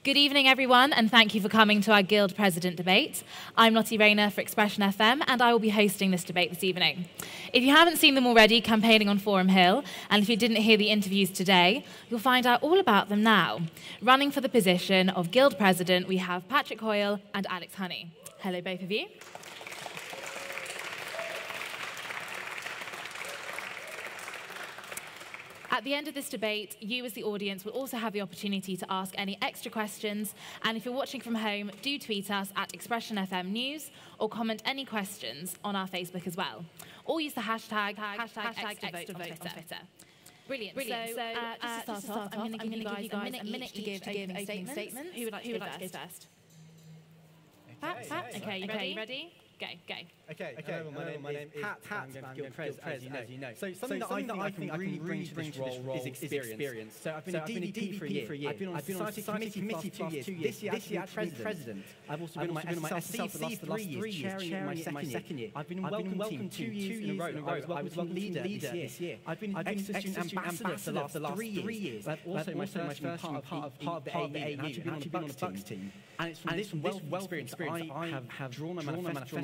Good evening, everyone, and thank you for coming to our Guild President debate. I'm Lottie Rayner for XpressionFM, and I will be hosting this debate this evening. If you haven't seen them already campaigning on Forum Hill, and if you didn't hear the interviews today, you'll find out all about them now. Running for the position of Guild President, we have Patrick Hoyle and Alex Honey. Hello, both of you. At the end of this debate, you as the audience will also have the opportunity to ask any extra questions, and if you're watching from home, do tweet us at XpressionFM News or comment any questions on our Facebook as well. Or use the hashtag XTV on Twitter. Brilliant. So just to start off, I'm going to give you guys a minute to give opening statements. Who would like to go first? Pat? Okay, you ready? Go. Okay. My name is Pat. I'm Guild Pres, as you know. So something that I think I can really bring to this role is experience. So I've been a DDP for a year. I've been on the Society Committee for 2 years. This year, I've been President. I've also been on my SLC for the last 3 years, chairing it my second year. I've been in Welcome Team 2 years in a row. I was Welcome Leader this year. I've been Exeter Student Ambassador for the last 3 years. I've also my first been part of the AE, and actually been on the Bucks team. And it's from this wealth of experience I have drawn my manifesto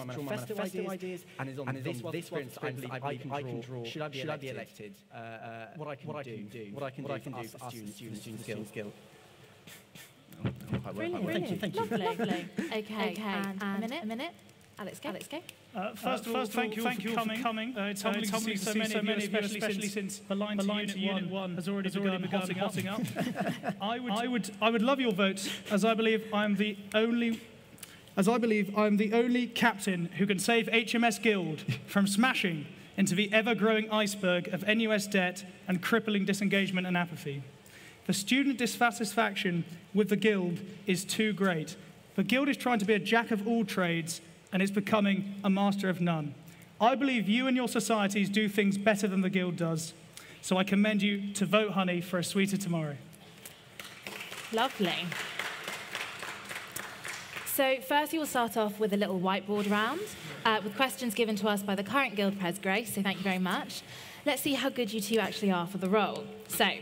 ideas, and it's on this experience I believe I can draw. Should I be elected? What I can do for Students' Guild. Brilliant. Thank you. Lovely. Okay. And a minute. Alex, go. First of all, thank you for coming. It's humbling to see so many of you, especially since the line to Unit 1 has already begun hotting up. I would love your votes, as I believe I'm the only captain who can save HMS Guild from smashing into the ever-growing iceberg of NUS debt and crippling disengagement and apathy. The student dissatisfaction with the Guild is too great. The Guild is trying to be a jack of all trades and is becoming a master of none. I believe you and your societies do things better than the Guild does, so I commend you to vote Honey for a sweeter tomorrow. Lovely. So first, we'll start off with a little whiteboard round with questions given to us by the current Guild Pres, Grace, so thank you very much. Let's see how good you two actually are for the role. So,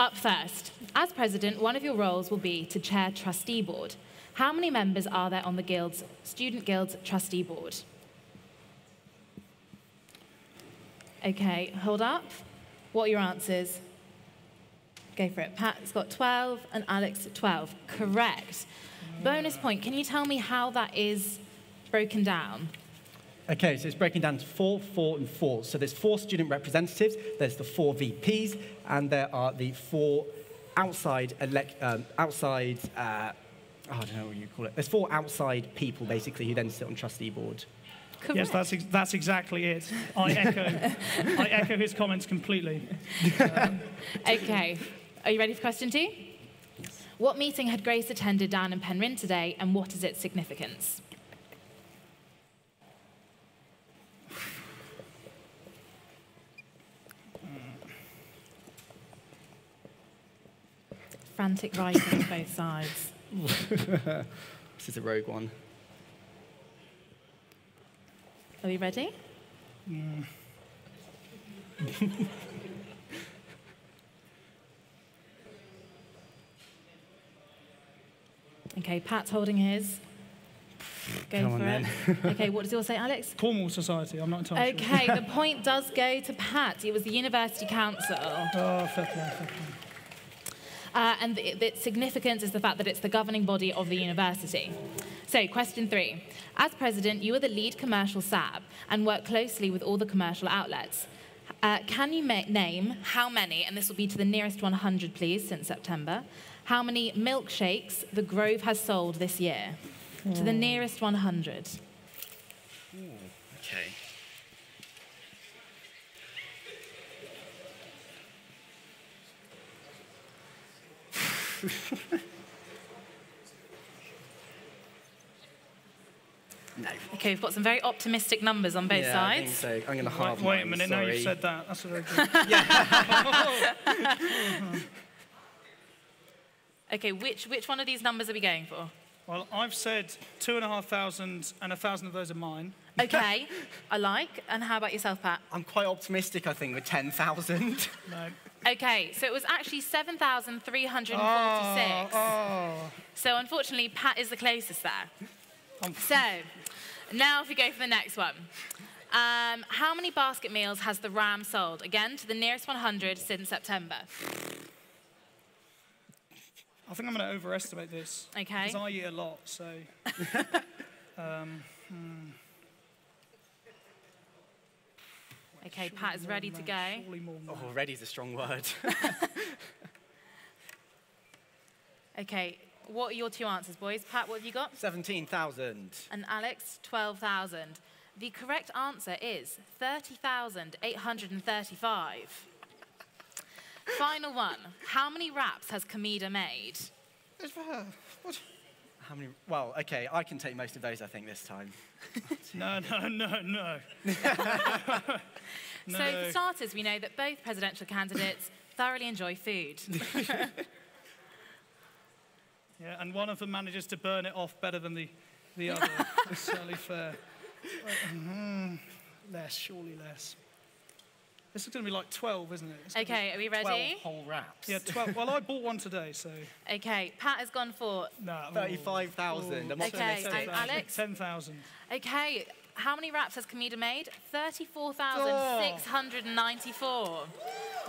up first, as President, one of your roles will be to chair Trustee Board. How many members are there on the Student Guild's Trustee Board? Okay, hold up. What are your answers? Go for it. Pat's got 12 and Alex 12. Correct. Bonus point, can you tell me how that is broken down? Okay, so it's breaking down to 4, 4, and 4. So there's 4 student representatives, there's the 4 VPs, and there are the 4 outside, I don't know what you call it. There's 4 outside people, basically, who then sit on Trustee Board. Correct. Yes, that's exactly it. I echo his comments completely. Okay, are you ready for question 2? What meeting had Grace attended down in Penryn today, and what is its significance? Frantic writing on both sides. This is a rogue one. Are we ready? Okay, Pat's holding his. Go for it. Okay, what does yours say, Alex? Cornwall Society, I'm not entirely sure. Okay, the point does go to Pat. It was the University Council. Oh, fair play. And its significance is the fact that it's the governing body of the university. So, question 3. As President, you are the lead commercial SAB and work closely with all the commercial outlets. Can you name how many, and this will be to the nearest 100, please, since September, how many milkshakes the Grove has sold this year? To the nearest 100. Okay. No. Okay, we've got some very optimistic numbers on both sides. I think so. I'm going to halve Wait a minute, now you've said that. That's a very good. Okay, which one of these numbers are we going for? Well, I've said 2,500, and 1,000 of those are mine. Okay, I like. And how about yourself, Pat? I'm quite optimistic, I think, with 10,000. No. Okay, so it was actually 7,346. So unfortunately, Pat is the closest there. So now if we go for the next one. How many basket meals has the Ram sold? Again, to the nearest 100 since September. I think I'm going to overestimate this. Okay. Because I eat a lot, so... Okay, Pat is ready to go. Oh, ready's a strong word. Okay, what are your two answers, boys? Pat, what have you got? 17,000. And Alex, 12,000. The correct answer is 30,835. Final one. How many wraps has Kamida made? What? How many? Well, okay, I can take most of those, I think, this time. No. So for starters, we know that both presidential candidates thoroughly enjoy food. Yeah, and one of them manages to burn it off better than the other. It's certainly fair. Less, surely less. This is going to be like 12, isn't it? Okay, are we ready? 12 whole wraps. Yeah, 12. Well, I bought one today, so... Okay, Pat has gone for... 35,000. I'm Okay, and Alex? 10,000. Okay, how many wraps has Kamida made? 34,694.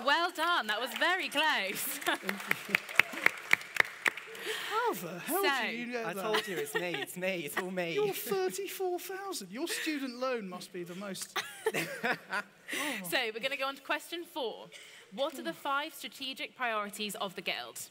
Well done, that was very close. How the hell do you know that? I told you, it's me, it's all me. You're 34,000. Your student loan must be the most... So we're going to go on to question 4. What are the 5 strategic priorities of the Guild?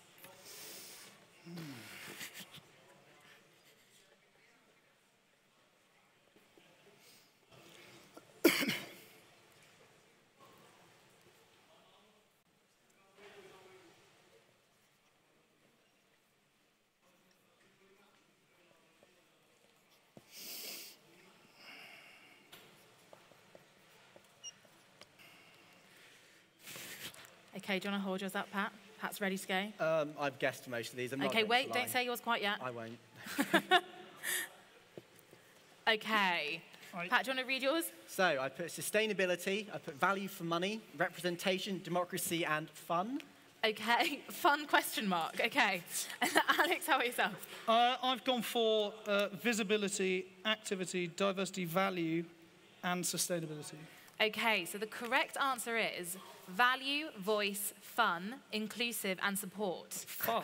Okay, do you want to hold yours up, Pat? Pat's ready to go. I've guessed most of these. I'm not okay, wait, to lie. don't say yours quite yet. I won't. Okay. Pat, do you want to read yours? So I put sustainability, I put value for money, representation, democracy, and fun. Okay, fun question mark. Okay. Alex, how about yourself? I've gone for visibility, activity, diversity, value, and sustainability. Okay, so the correct answer is value, voice, fun, inclusive, and support. Fun.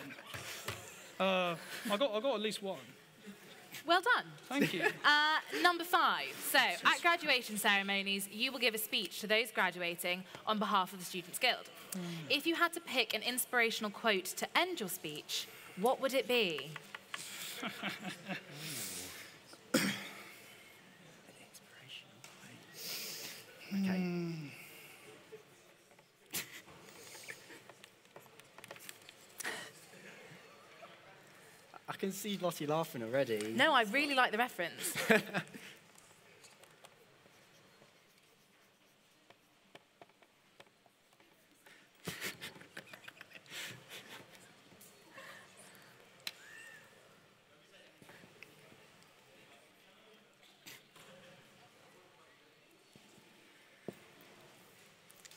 I got at least one. Well done. Thank you. Number 5. So, at graduation ceremonies, you will give a speech to those graduating on behalf of the Students' Guild. If you had to pick an inspirational quote to end your speech, what would it be? Okay. I can see Lottie laughing already. No, I really like the reference.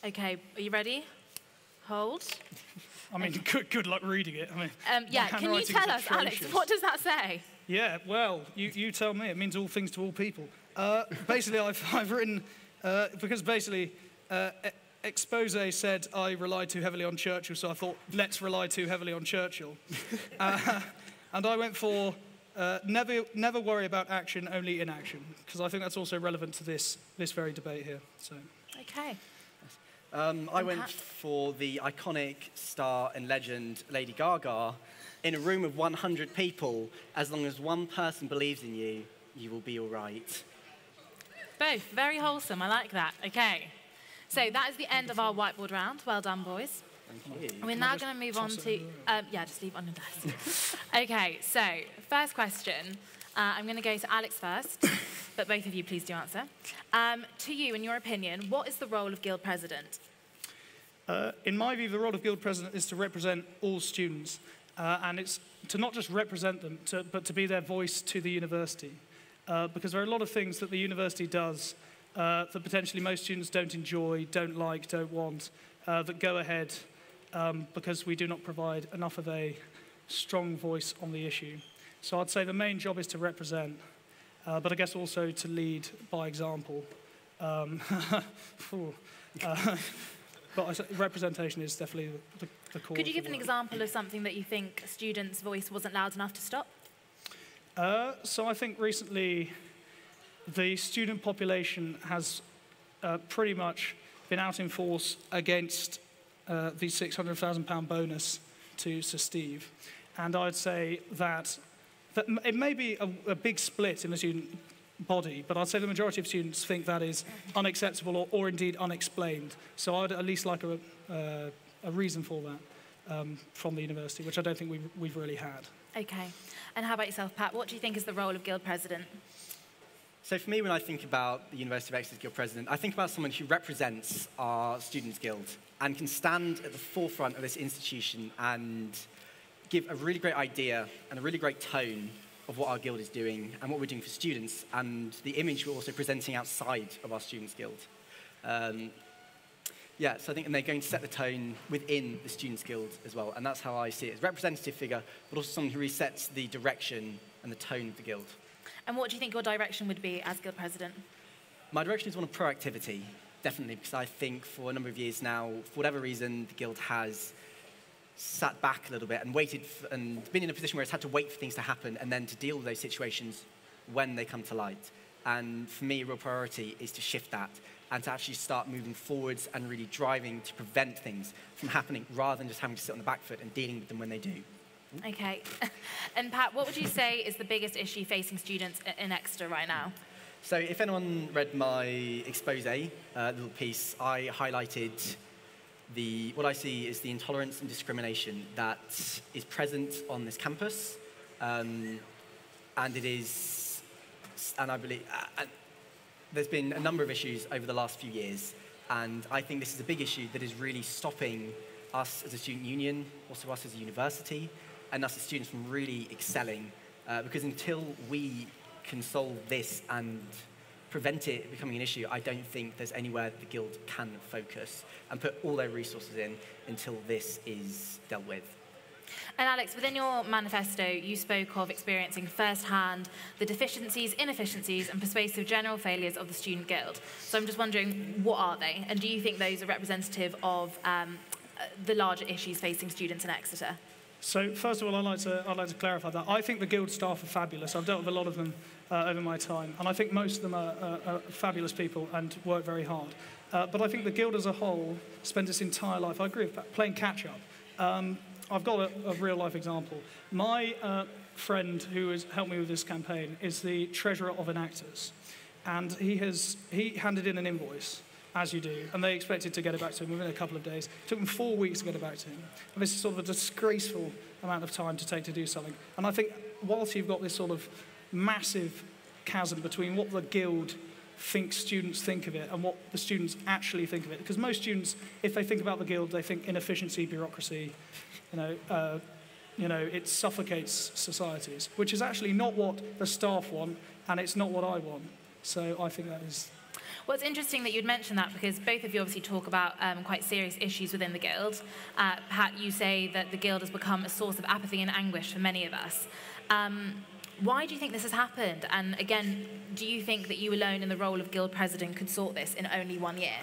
Okay, are you ready? Hold. I mean, good luck reading it. I mean, yeah, can you tell us, Alex, what does that say? Yeah, well, you tell me. It means all things to all people. Basically, I've written, because basically, Expose said I relied too heavily on Churchill, so I thought, let's rely too heavily on Churchill. And I went for never worry about action, only inaction, because I think that's also relevant to this very debate here. So. Okay. I went for the iconic star and legend Lady Gaga. In a room of 100 people, as long as one person believes in you, you will be all right. Both. Very wholesome. I like that. Okay. So that is the end of our whiteboard round. Well done, boys. Thank you. We're now going to move on to... yeah, just leave it on your desk. Okay, so first question. I'm going to go to Alex first, but both of you please do answer. To you, in your opinion, what is the role of Guild President? In my view, the role of Guild President is to represent all students, and it's to not just represent them, but to be their voice to the university. Because there are a lot of things that the university does that potentially most students don't enjoy, don't like, don't want, that go ahead because we do not provide enough of a strong voice on the issue. So I'd say the main job is to represent, but I guess also to lead by example. But representation is definitely the core. Could you give an example of something that you think a student's voice wasn't loud enough to stop? So I think recently the student population has pretty much been out in force against the £600,000 bonus to Sir Steve. And I'd say that it may be a big split in the student body, but I'd say the majority of students think that is unacceptable or indeed unexplained. So I'd at least like a reason for that from the university, which I don't think we've really had. Okay. And how about yourself, Pat? What do you think is the role of Guild President? So for me, when I think about the University of Exeter's Guild President, I think about someone who represents our Students' Guild and can stand at the forefront of this institution and give a really great idea and a really great tone of what our guild is doing and what we're doing for students, and the image we're also presenting outside of our Students' Guild. Yeah, so I think they're going to set the tone within the Students' Guild as well, and that's how I see it, as a representative figure, but also someone who resets the direction and the tone of the guild. And what do you think your direction would be as Guild President? My direction is one of proactivity, definitely, because I think for a number of years now, for whatever reason, the guild has sat back a little bit and waited and been in a position where it's had to wait for things to happen and then to deal with those situations when they come to light. And for me, a real priority is to shift that and to actually start moving forwards and really driving to prevent things from happening rather than just having to sit on the back foot and dealing with them when they do. Okay. And Pat, what would you say is the biggest issue facing students in Exeter right now? So if anyone read my expose, little piece, I highlighted what I see is the intolerance and discrimination that is present on this campus, and I believe there's been a number of issues over the last few years, and I think this is a big issue that is really stopping us as a student union, also us as a university, and us as students from really excelling, because until we can solve this and prevent it becoming an issue, I don't think there's anywhere the guild can focus and put all their resources in until this is dealt with. And Alex, within your manifesto, you spoke of experiencing firsthand the deficiencies, inefficiencies, and persuasive general failures of the Student Guild. So I'm just wondering, what are they? And do you think those are representative of the larger issues facing students in Exeter? So first of all, I'd like to clarify that. I think the guild staff are fabulous. I've dealt with a lot of them over my time, and I think most of them are fabulous people and work very hard. But I think the guild as a whole spends its entire life, I agree with that, playing catch-up. I've got a real-life example. My friend who has helped me with this campaign is the treasurer of Enactors, and he handed in an invoice, as you do, and they expected to get it back to him within a couple of days. It took them 4 weeks to get it back to him. And this is sort of a disgraceful amount of time to take to do something. And I think whilst you've got this sort of massive chasm between what the guild thinks students think of it and what the students actually think of it, because most students, if they think about the guild, they think inefficiency, bureaucracy, it suffocates societies, which is actually not what the staff want, and it's not what I want. So I think that is... Well, it's interesting that you'd mentioned that because both of you obviously talk about quite serious issues within the Guild. Pat, you say that the Guild has become a source of apathy and anguish for many of us. Why do you think this has happened? And again, do you think that you alone in the role of Guild President could sort this in only 1 year?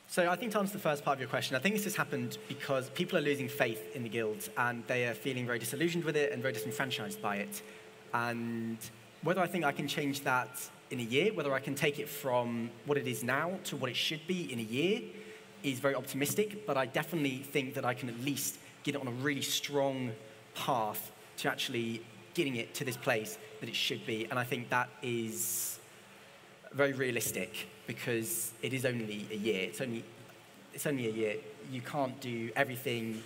So I think to answer the first part of your question, I think this has happened because people are losing faith in the Guild and they are feeling very disillusioned with it and very disenfranchised by it. And whether I think I can change that in a year, whether I can take it from what it is now to what it should be in a year is very optimistic, but I definitely think that I can at least get it on a really strong path to actually getting it to this place that it should be. And I think that is very realistic because it is only a year. It's only a year. You can't do everything.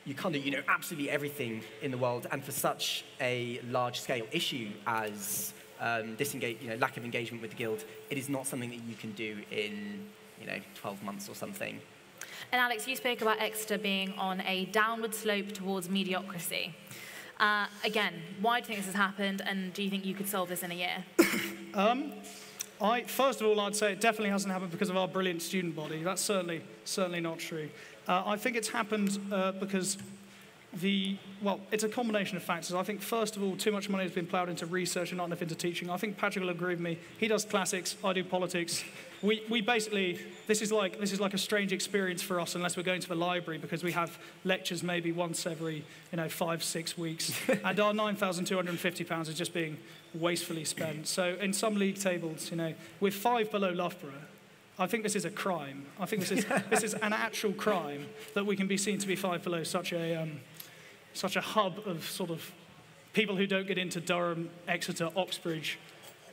You can't do absolutely everything in the world. And for such a large-scale issue as lack of engagement with the Guild, it is not something that you can do in 12 months or something. And Alex, you spoke about Exeter being on a downward slope towards mediocrity. Again, why do you think this has happened, and do you think you could solve this in a year? First of all, I'd say it definitely hasn't happened because of our brilliant student body. That's certainly not true. I think it's happened because it's a combination of factors. I think, first of all, too much money has been ploughed into research and not enough into teaching. I think Patrick will agree with me. He does classics, I do politics. We basically, this is like a strange experience for us unless we're going to the library, because we have lectures maybe once every 5-6 weeks, and our £9,250 is just being wastefully spent. So in some league tables, we're 5 below Loughborough. I think this is a crime. I think this is an actual crime that we can be seen to be 5 below such a hub of sort of people who don't get into Durham, Exeter, Oxbridge,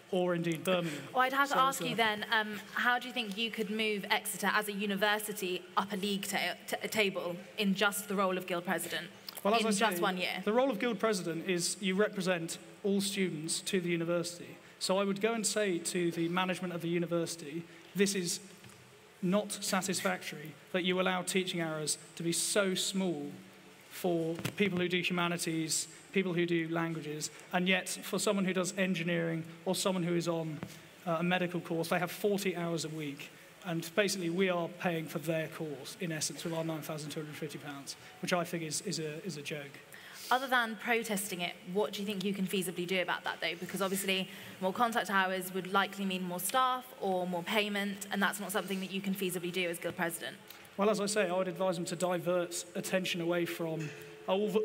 or indeed Birmingham. Well, I'd have to ask you then, how do you think you could move Exeter as a university up a league table in just the role of Guild President? Well, as I say, just 1 year. The role of Guild President is you represent all students to the university. So I would go and say to the management of the university, this is not satisfactory that you allow teaching hours to be so small for people who do humanities, people who do languages, and yet for someone who does engineering or someone who is on a medical course, they have 40 hours a week. And basically, we are paying for their course, in essence, with our £9,250, which I think is a joke. Other than protesting it, what do you think you can feasibly do about that, though? Because obviously, more contact hours would likely mean more staff or more payment, and that's not something that you can feasibly do as Guild President. Well, as I say, I would advise them to divert attention away from...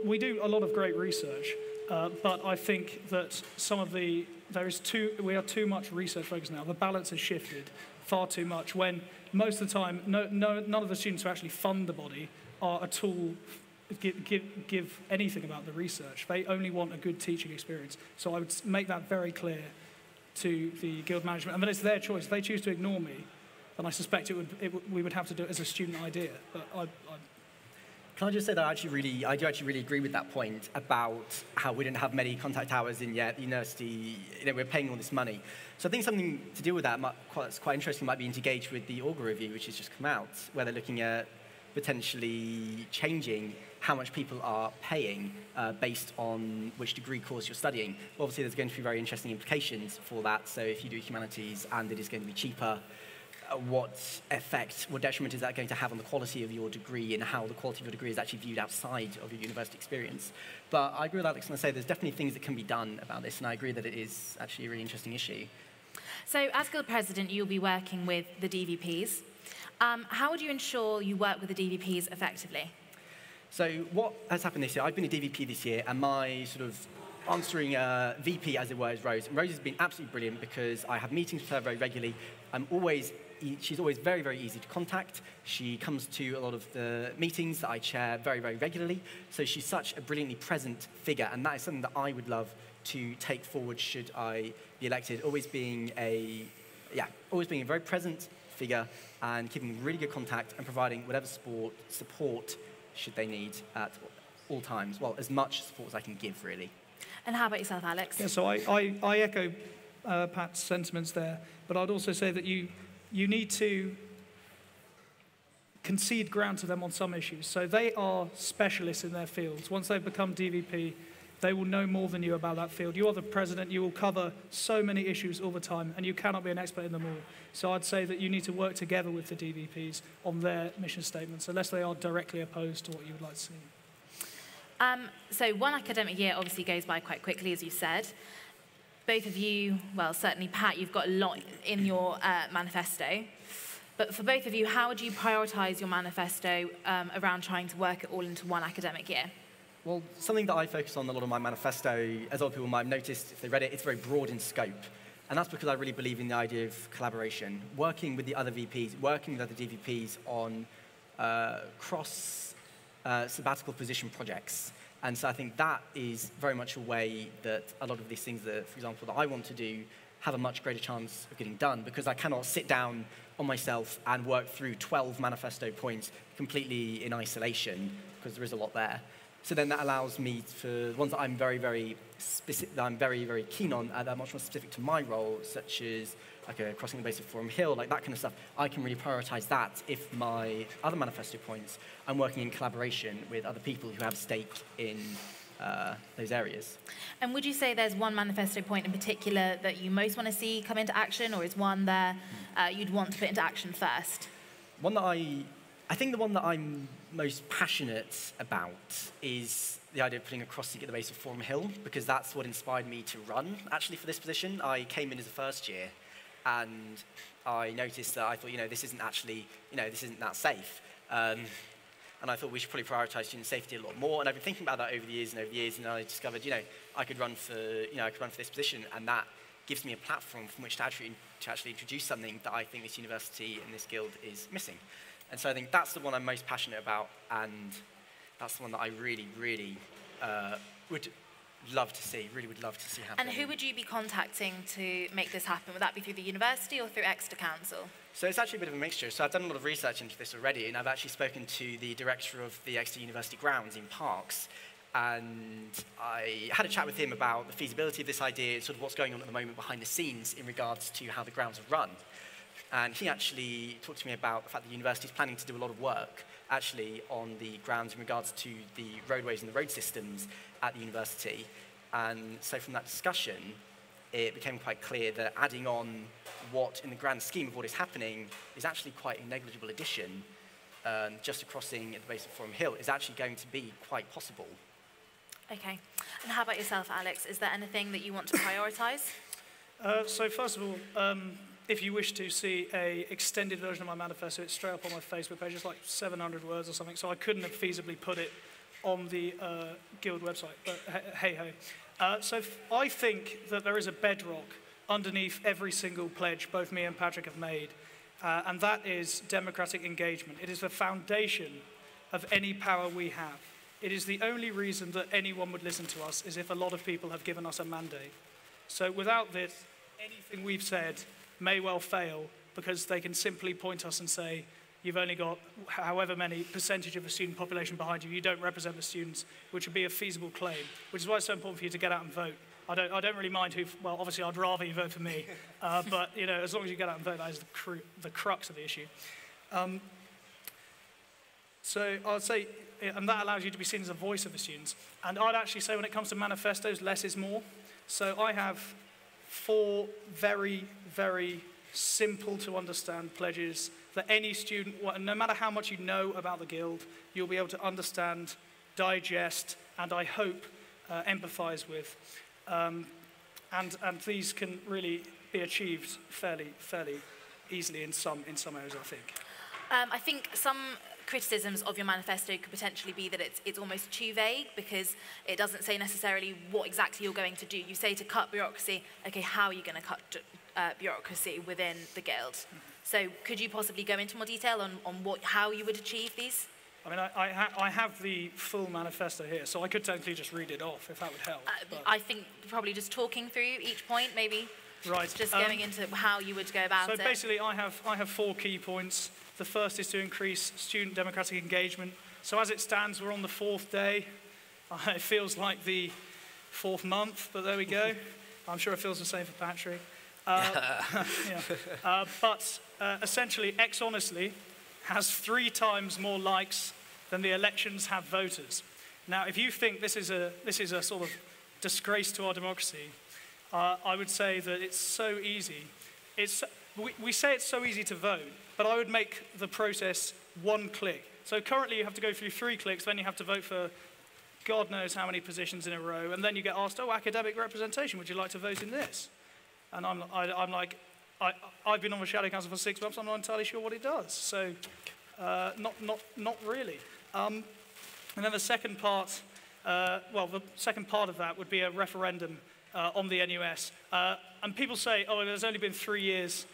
we do a lot of great research, but I think that we are too much research focused now. The balance has shifted far too much, when most of the time, none of the students who actually fund the body are at all... Give anything about the research. They only want a good teaching experience. So I would make that very clear to the guild management. And then it's their choice. If they choose to ignore me, then I suspect we would have to do it as a student idea. But Can I just say that I do actually really agree with that point about how we didn't have many contact hours in yet the university. We're paying all this money. So I think something to deal with that that's quite interesting might be to engage with the Augur review, which has just come out, where they're looking at potentially changing how much people are paying based on which degree course you're studying. Obviously, there's going to be very interesting implications for that. So if you do humanities and it is going to be cheaper, what detriment is that going to have on the quality of your degree and how the quality of your degree is actually viewed outside of your university experience? But I agree with Alex when I say there's definitely things that can be done about this, and I agree that it is actually a really interesting issue. So as Guild President, you'll be working with the DVPs. How would you ensure you work with the DVPs effectively? So what has happened this year, I've been a DVP this year, and my sort of answering VP, as it were, is Rose. And Rose has been absolutely brilliant because I have meetings with her very regularly. She's always very, very easy to contact. She comes to a lot of the meetings that I chair very, very regularly. So she's such a brilliantly present figure, and that is something that I would love to take forward should I be elected. Always being a very present figure and keeping really good contact and providing whatever support should they need at all times. Well, as much support as I can give, really. And how about yourself, Alex? Yeah, so I echo Pat's sentiments there, but I'd also say that you need to concede ground to them on some issues. So they are specialists in their fields. Once they've become DVP, they will know more than you about that field. You are the president. You will cover so many issues all the time, and you cannot be an expert in them all. So I'd say that you need to work together with the DVPs on their mission statements, unless they are directly opposed to what you would like to see. So one academic year obviously goes by quite quickly, as you said. Both of you, well, certainly Pat, you've got a lot in your manifesto. But for both of you, how would you prioritise your manifesto around trying to work it all into one academic year? Well, something that I focus on a lot of my manifesto, as other people might have noticed if they read it, it's very broad in scope. And that's because I really believe in the idea of collaboration, working with the other VPs, working with other DVPs on cross-sabbatical position projects. And so I think that is very much a way that a lot of these things that, for example, that I want to do have a much greater chance of getting done, because I cannot sit down on myself and work through 12 manifesto points completely in isolation, because there is a lot there. So then that allows me for ones that I'm very, very specific, that I'm very, very keen on, that are much more specific to my role, such as like a crossing the basic Forum Hill, like that kind of stuff. I can really prioritize that if my other manifesto points, I'm working in collaboration with other people who have a stake in those areas. And would you say there's one manifesto point in particular that you most want to see come into action, or is one there you'd want to put into action first? I think the one that I'm most passionate about is the idea of putting a crossing at the base of Forum Hill, because that's what inspired me to run, actually, for this position. I came in as a first year, and I noticed that I thought, this isn't actually, this isn't that safe. And I thought we should probably prioritize student safety a lot more. And I've been thinking about that over the years, and I discovered, I could run for this position, and that gives me a platform from which to actually introduce something that I think this university and this guild is missing. And so I think that's the one I'm most passionate about, and that's the one that I really, really would love to see happen. And who would you be contacting to make this happen? Would that be through the university or through Exeter Council? So it's actually a bit of a mixture. So I've done a lot of research into this already, and I've actually spoken to the director of the Exeter University grounds in Parks, and I had a chat with him about the feasibility of this idea, sort of what's going on at the moment behind the scenes in regards to how the grounds are run. And he actually talked to me about the fact that the university is planning to do a lot of work actually on the grounds in regards to the roadways and the road systems at the university. And so from that discussion, it became quite clear that adding on what, in the grand scheme of what is happening, is actually quite a negligible addition. Just a crossing at the base of Forum Hill is actually going to be quite possible. Okay. And how about yourself, Alex? Is there anything that you want to prioritise? So first of all, if you wish to see an extended version of my manifesto, it's straight up on my Facebook page. It's like 700 words or something, so I couldn't have feasibly put it on the Guild website, but hey-ho. So I think that there is a bedrock underneath every single pledge both me and Patrick have made, and that is democratic engagement. It is the foundation of any power we have. It is the only reason that anyone would listen to us is if a lot of people have given us a mandate. So without this, anything we've said may well fail, because they can simply point us and say, you've only got however many percentage of the student population behind you, you don't represent the students, which would be a feasible claim, which is why it's so important for you to get out and vote. I don't really mind who, well, obviously I'd rather you vote for me, but as long as you get out and vote, that is the crux of the issue. So I'd say, and that allows you to be seen as a voice of the students. And I'd actually say when it comes to manifestos, less is more. So I have 4 very, very simple to understand pledges that any student, no matter how much you know about the Guild, you'll be able to understand, digest, and I hope empathise with. And these can really be achieved fairly easily in some areas, I think. I think some criticisms of your manifesto could potentially be that it's almost too vague, because it doesn't say necessarily what exactly you're going to do. You say to cut bureaucracy. Okay, how are you going to cut bureaucracy within the Guild? So could you possibly go into more detail on how you would achieve these? I mean, I have the full manifesto here, so I could technically just read it off if that would help. I think probably just talking through each point, maybe. Right. Just going into how you would go about it. So basically, I have 4 key points. The first is to increase student democratic engagement. So as it stands, we're on the 4th day. It feels like the 4th month, but there we go. I'm sure it feels the same for Patrick. But essentially, Honestly has 3 times more likes than the elections have voters. Now, if you think this is a sort of disgrace to our democracy, I would say that it's so easy. We say it's so easy to vote, but I would make the process 1 click. So currently you have to go through 3 clicks, then you have to vote for God knows how many positions in a row, and then you get asked, oh, academic representation, would you like to vote in this? And I'm like, I've been on the Shadow Council for 6 months, I'm not entirely sure what it does. So not really. And then the second part, the second part of that would be a referendum on the NUS. And people say, oh, there's only been 3 years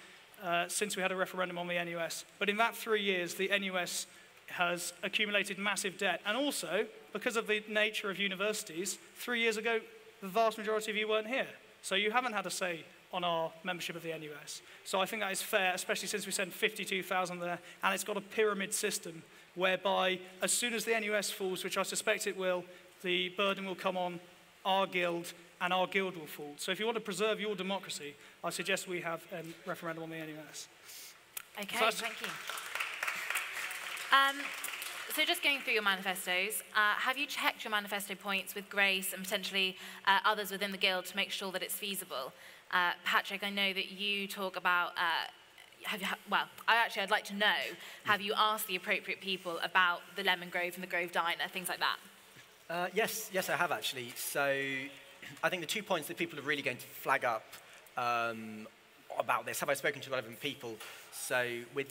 since we had a referendum on the NUS. But in that 3 years, the NUS has accumulated massive debt. And also, because of the nature of universities, 3 years ago, the vast majority of you weren't here. So you haven't had a say on our membership of the NUS. So I think that is fair, especially since we send 52,000 there, and it's got a pyramid system whereby as soon as the NUS falls, which I suspect it will, the burden will come on our guild, and our guild will fall. So if you want to preserve your democracy, I suggest we have a referendum on the NUS. Okay, so thank you. So just going through your manifestos, have you checked your manifesto points with Grace and potentially others within the Guild to make sure that it's feasible? Patrick, I know that you talk about, I'd like to know, have you asked the appropriate people about the Lemon Grove and the Grove Diner, things like that? Yes, I have actually. So I think the 2 points that people are really going to flag up about this, have I spoken to relevant people? So with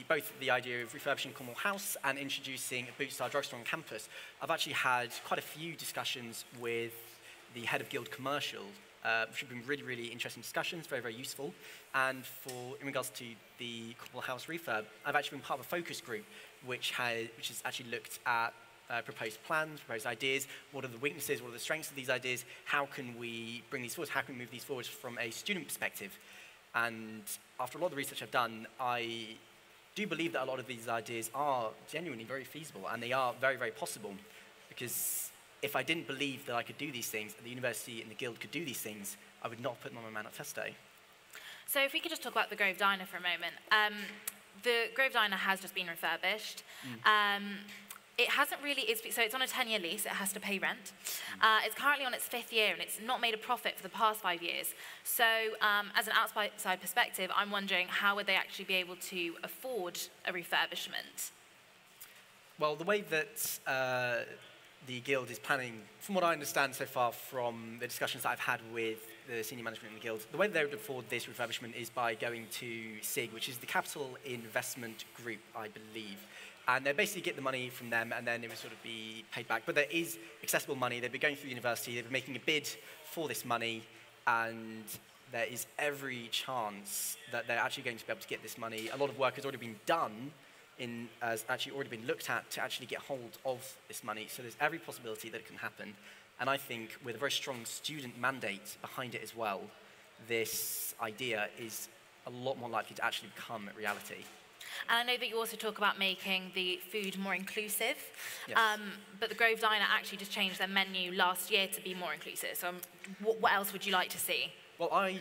both the idea of refurbishing Cornwall House and introducing a boot-style drugstore on campus, I've actually had quite a few discussions with the head of Guild Commercial, which have been really, really interesting discussions, very, very useful. And in regards to the Cornwall House refurb, I've actually been part of a focus group which has actually looked at proposed plans, proposed ideas, what are the weaknesses, what are the strengths of these ideas, how can we bring these forward, how can we move these forward from a student perspective. And after a lot of the research I've done, I do believe that a lot of these ideas are genuinely very feasible and they are very, very possible. Because if I didn't believe that I could do these things, and the university and the Guild could do these things, I would not put them on my manifesto. So if we could just talk about the Grove Diner for a moment. The Grove Diner has just been refurbished. It hasn't really, so it's on a 10-year lease, it has to pay rent. It's currently on its 5th year and it's not made a profit for the past 5 years. So as an outside perspective, I'm wondering how would they actually be able to afford a refurbishment? Well, the way that the Guild is planning, from what I understand so far from the discussions that I've had with the senior management in the Guild, the way they would afford this refurbishment is by going to SIG, which is the Capital Investment Group, I believe. And they basically get the money from them, and then it would sort of be paid back. But there is accessible money. They've been going through the university. They've been making a bid for this money, and there is every chance that they're actually going to be able to get this money. A lot of work has already been done, has actually already been looked at to actually get hold of this money. So there's every possibility that it can happen. And I think with a very strong student mandate behind it as well, this idea is a lot more likely to actually become a reality. And I know that you also talk about making the food more inclusive, Yes. But the Grove Diner actually just changed their menu last year to be more inclusive. So what else would you like to see? Well, I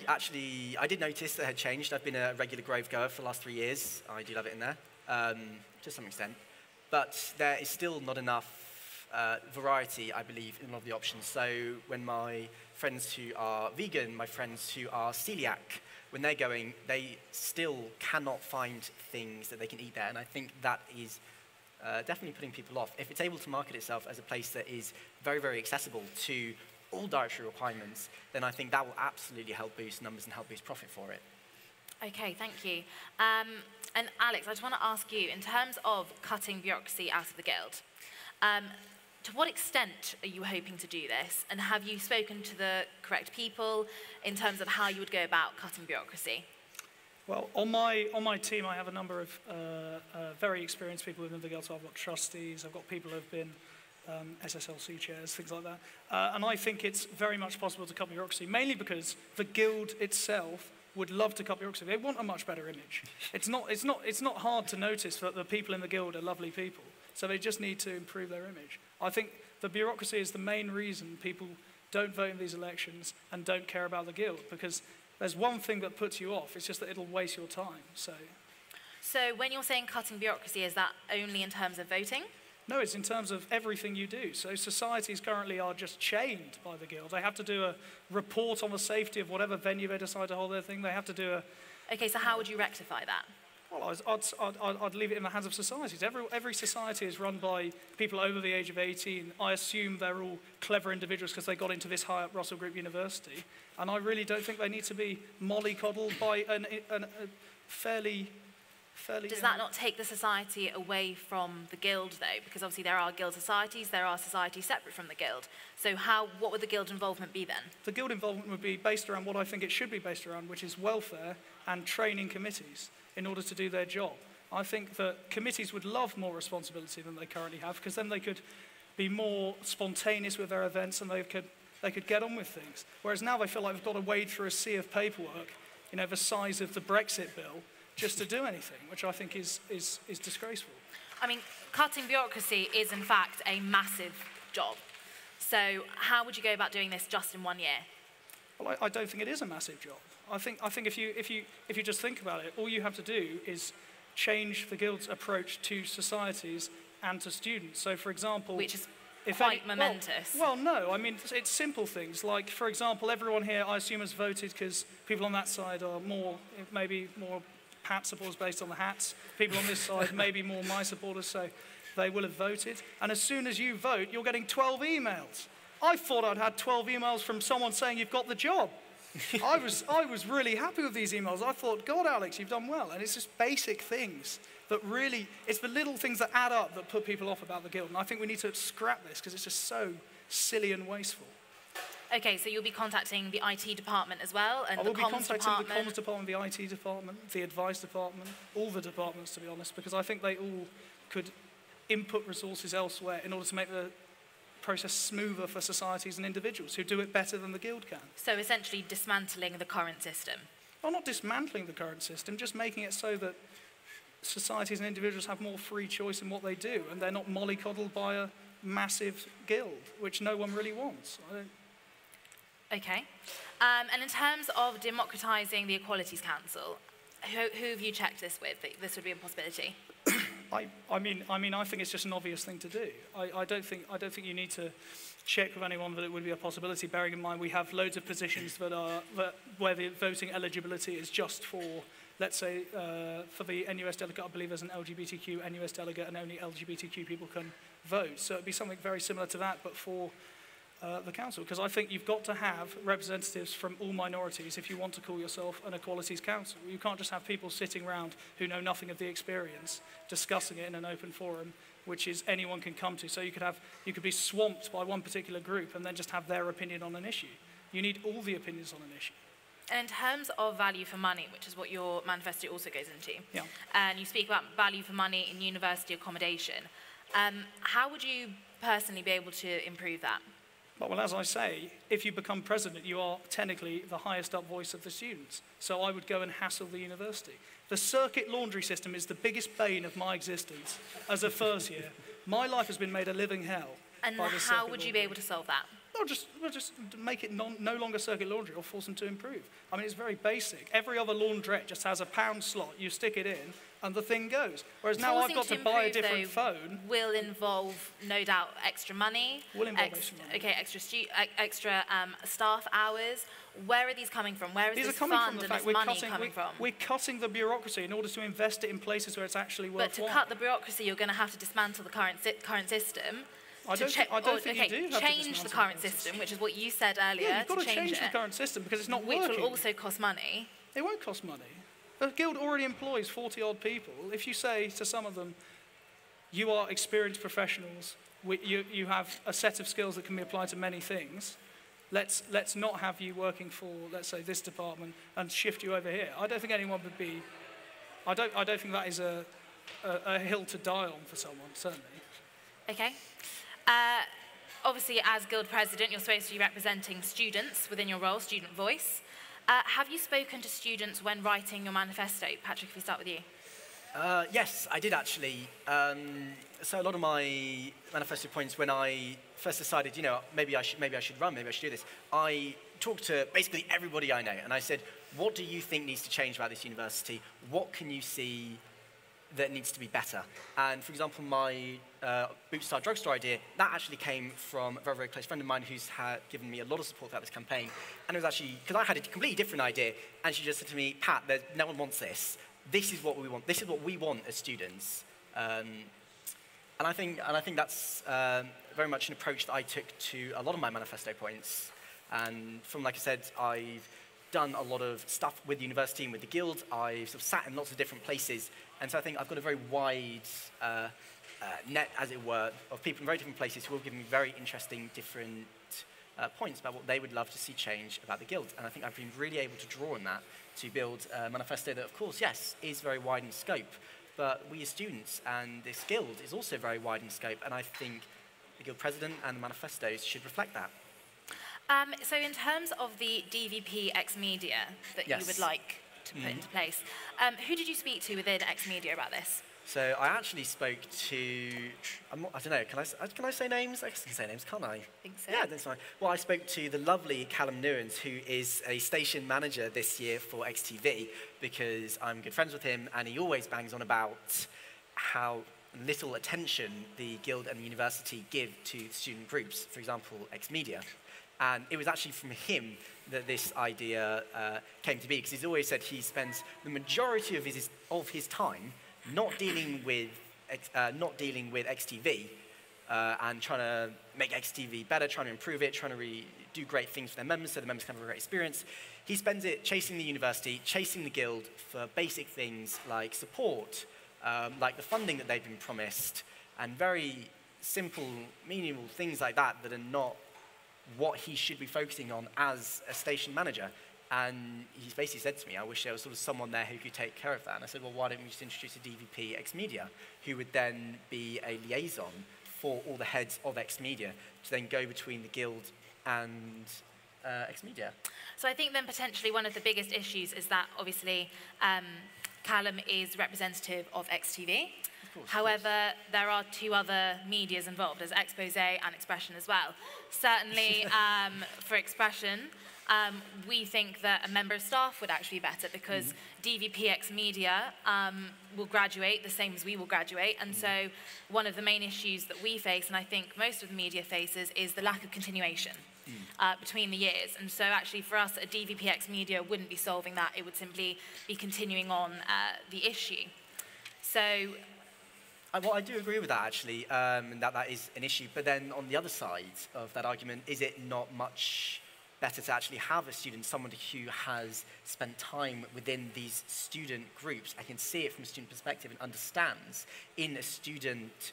did notice that it had changed. I've been a regular Grove goer for the last 3 years. I do love it in there, to some extent. But there is still not enough variety, I believe, in a lot of the options. So when my friends who are vegan, my friends who are celiac, when they're going, they still cannot find things that they can eat there. And I think that is definitely putting people off. If it's able to market itself as a place that is very, very accessible to all dietary requirements, then I think that will absolutely help boost numbers and help boost profit for it. Okay, thank you. And Alex, I just want to ask you, in terms of cutting bureaucracy out of the Guild, to what extent are you hoping to do this? And have you spoken to the correct people in terms of how you would go about cutting bureaucracy? Well, on my team, I have a number of very experienced people within the Guild. So I've got trustees, I've got people who have been SSLC chairs, things like that. And I think it's very much possible to cut bureaucracy, mainly because the Guild itself would love to cut bureaucracy. They want a much better image. It's not hard to notice that the people in the Guild are lovely people. So they just need to improve their image. I think the bureaucracy is the main reason people don't vote in these elections and don't care about the Guild, because there's one thing that puts you off. It's just that it'll waste your time. So when you're saying cutting bureaucracy, is that only in terms of voting? No, it's in terms of everything you do. So societies currently are just chained by the Guild. They have to do a report on the safety of whatever venue they decide to hold their thing. They have to do a... Okay, so how would you rectify that? Well, I'd leave it in the hands of societies. Every society is run by people over the age of 18. I assume they're all clever individuals because they got into this high at Russell Group University. And I really don't think they need to be mollycoddled by a fairly... Does that not take the society away from the Guild, though? Because obviously there are Guild societies, there are societies separate from the Guild. So what would the Guild involvement be then? The Guild involvement would be based around what I think it should be based around, which is welfare and training committees in order to do their job. I think that committees would love more responsibility than they currently have, because then they could be more spontaneous with their events and they could get on with things. Whereas now they feel like they've got to wade through a sea of paperwork, the size of the Brexit bill, just to do anything, which I think is disgraceful. I mean, cutting bureaucracy is in fact a massive job. So how would you go about doing this just in 1 year? Well, I don't think it is a massive job. I think if you just think about it, all you have to do is change the Guild's approach to societies and to students. So, for example... Which is quite momentous. Well, no. I mean, it's simple things. Like, for example, everyone here, I assume, has voted because people on that side are maybe more Pat supporters based on the hats. People on this side, maybe more my supporters, so they will have voted. And as soon as you vote, you're getting 12 emails. I thought I'd had 12 emails from someone saying you've got the job. I was really happy with these emails. I thought, God, Alex, you've done well. And it's just basic things that really, it's the little things that add up that put people off about the Guild. And I think we need to scrap this because it's just so silly and wasteful. Okay, so you'll be contacting the IT department as well, and the comms department. I will be contacting the comms department, the IT department, the advice department, all the departments, to be honest, because I think they all could input resources elsewhere in order to make the process smoother for societies and individuals who do it better than the Guild can. So essentially dismantling the current system? Well, not dismantling the current system, just making it so that societies and individuals have more free choice in what they do, and they're not mollycoddled by a massive Guild, which no one really wants. Okay. And in terms of democratising the Equalities Council, who have you checked this with, that this would be a possibility? I mean, I think it's just an obvious thing to do. I don't think you need to check with anyone that it would be a possibility, bearing in mind we have loads of positions where the voting eligibility is just for, let's say, for the NUS delegate, I believe there's an LGBTQ NUS delegate and only LGBTQ people can vote. So it'd be something very similar to that, but for the council, because I think you've got to have representatives from all minorities if you want to call yourself an equalities council. You can't just have people sitting around who know nothing of the experience discussing it in an open forum, which is anyone can come to. So you could be swamped by one particular group and then just have their opinion on an issue. You need all the opinions on an issue. And in terms of value for money, which is what your manifesto also goes into, yeah. And you speak about value for money in university accommodation, how would you personally be able to improve that? Well, as I say, if you become president, you are technically the highest up voice of the students. So I would go and hassle the university. The circuit laundry system is the biggest bane of my existence as a first year. My life has been made a living hell. And how would you be able to solve that? We'll just make it no longer circuit laundry or force them to improve. I mean, it's very basic. Every other laundrette just has a pound slot. You stick it in, and the thing goes. Whereas now I've got to buy a different phone. Will involve, no doubt, extra money. Will involve extra money. Okay, extra staff hours. Where are these coming from? Where is this fund and this money coming from? We're cutting the bureaucracy in order to invest it in places where it's actually worthwhile. But to cut the bureaucracy, you're going to have to dismantle the current system. I don't think you do have to change the current system, which is what you said earlier. Yeah, you've got to change the current system because it's not working. Which will also cost money. It won't cost money. The Guild already employs 40-odd people. If you say to some of them, you are experienced professionals, you have a set of skills that can be applied to many things, let's not have you working for, let's say, this department and shift you over here. I don't think anyone would be, I don't think that is a hill to die on for someone, certainly. Okay. Obviously, as Guild President, you're supposed to be representing students within your role, student voice. Have you spoken to students when writing your manifesto? Patrick, if we start with you. Yes, I did actually. So a lot of my manifesto points, when I first decided, you know, maybe I should run, maybe I should do this, I talked to basically everybody I know, and I said, what do you think needs to change about this university? What can you see that needs to be better? And for example, my Bootstart drugstore idea, that actually came from a very, very close friend of mine who's given me a lot of support throughout this campaign. And it was actually, because I had a completely different idea, and she just said to me, Pat, no one wants this. This is what we want. This is what we want as students. And I think that's very much an approach that I took to a lot of my manifesto points. And from, like I said, I've done a lot of stuff with the university and with the Guild. I've sort of sat in lots of different places. And so I think I've got a very wide net, as it were, of people in very different places who will give me very interesting different points about what they would love to see change about the Guild. And I think I've been really able to draw on that to build a manifesto that, of course, yes, is very wide in scope, but we as students and this Guild is also very wide in scope, and I think the Guild President and the manifestos should reflect that. So in terms of the DVP X-Media that you would like to put into place, who did you speak to within X-Media about this? So I actually spoke to, I don't know, can I say names? I can say names, can't I? I think so. Yeah, that's fine. Well, I spoke to the lovely Callum Newens, who is a station manager this year for XTV, because I'm good friends with him, and he always bangs on about how little attention the Guild and the university give to student groups, for example, X-Media. And it was actually from him that this idea came to be, because he's always said he spends the majority of his time not dealing with XTV and trying to make XTV better, trying to improve it, trying to really do great things for their members so the members can have a great experience. He spends it chasing the university, chasing the Guild for basic things like support, like the funding that they've been promised, and very simple, meaningful things like that that are not what he should be focusing on as a station manager. And he basically said to me, I wish there was sort of someone there who could take care of that. And I said, well, why don't we just introduce a DVP X-Media, who would then be a liaison for all the heads of X-Media to then go between the Guild and X-Media. So I think then potentially one of the biggest issues is that obviously Callum is representative of XTV. However, there are two other medias involved. There's Expose and Expression as well. Certainly, for Expression, we think that a member of staff would actually be better, because DVPX Media will graduate the same as we will graduate. And so one of the main issues that we face, and I think most of the media faces, is the lack of continuation between the years. And so actually for us, a DVPX Media wouldn't be solving that. It would simply be continuing on the issue. So... Well, I do agree with that, actually, and that is an issue. But then on the other side of that argument, is it not much better to actually have a student, someone who has spent time within these student groups and can see it from a student perspective and understands in a student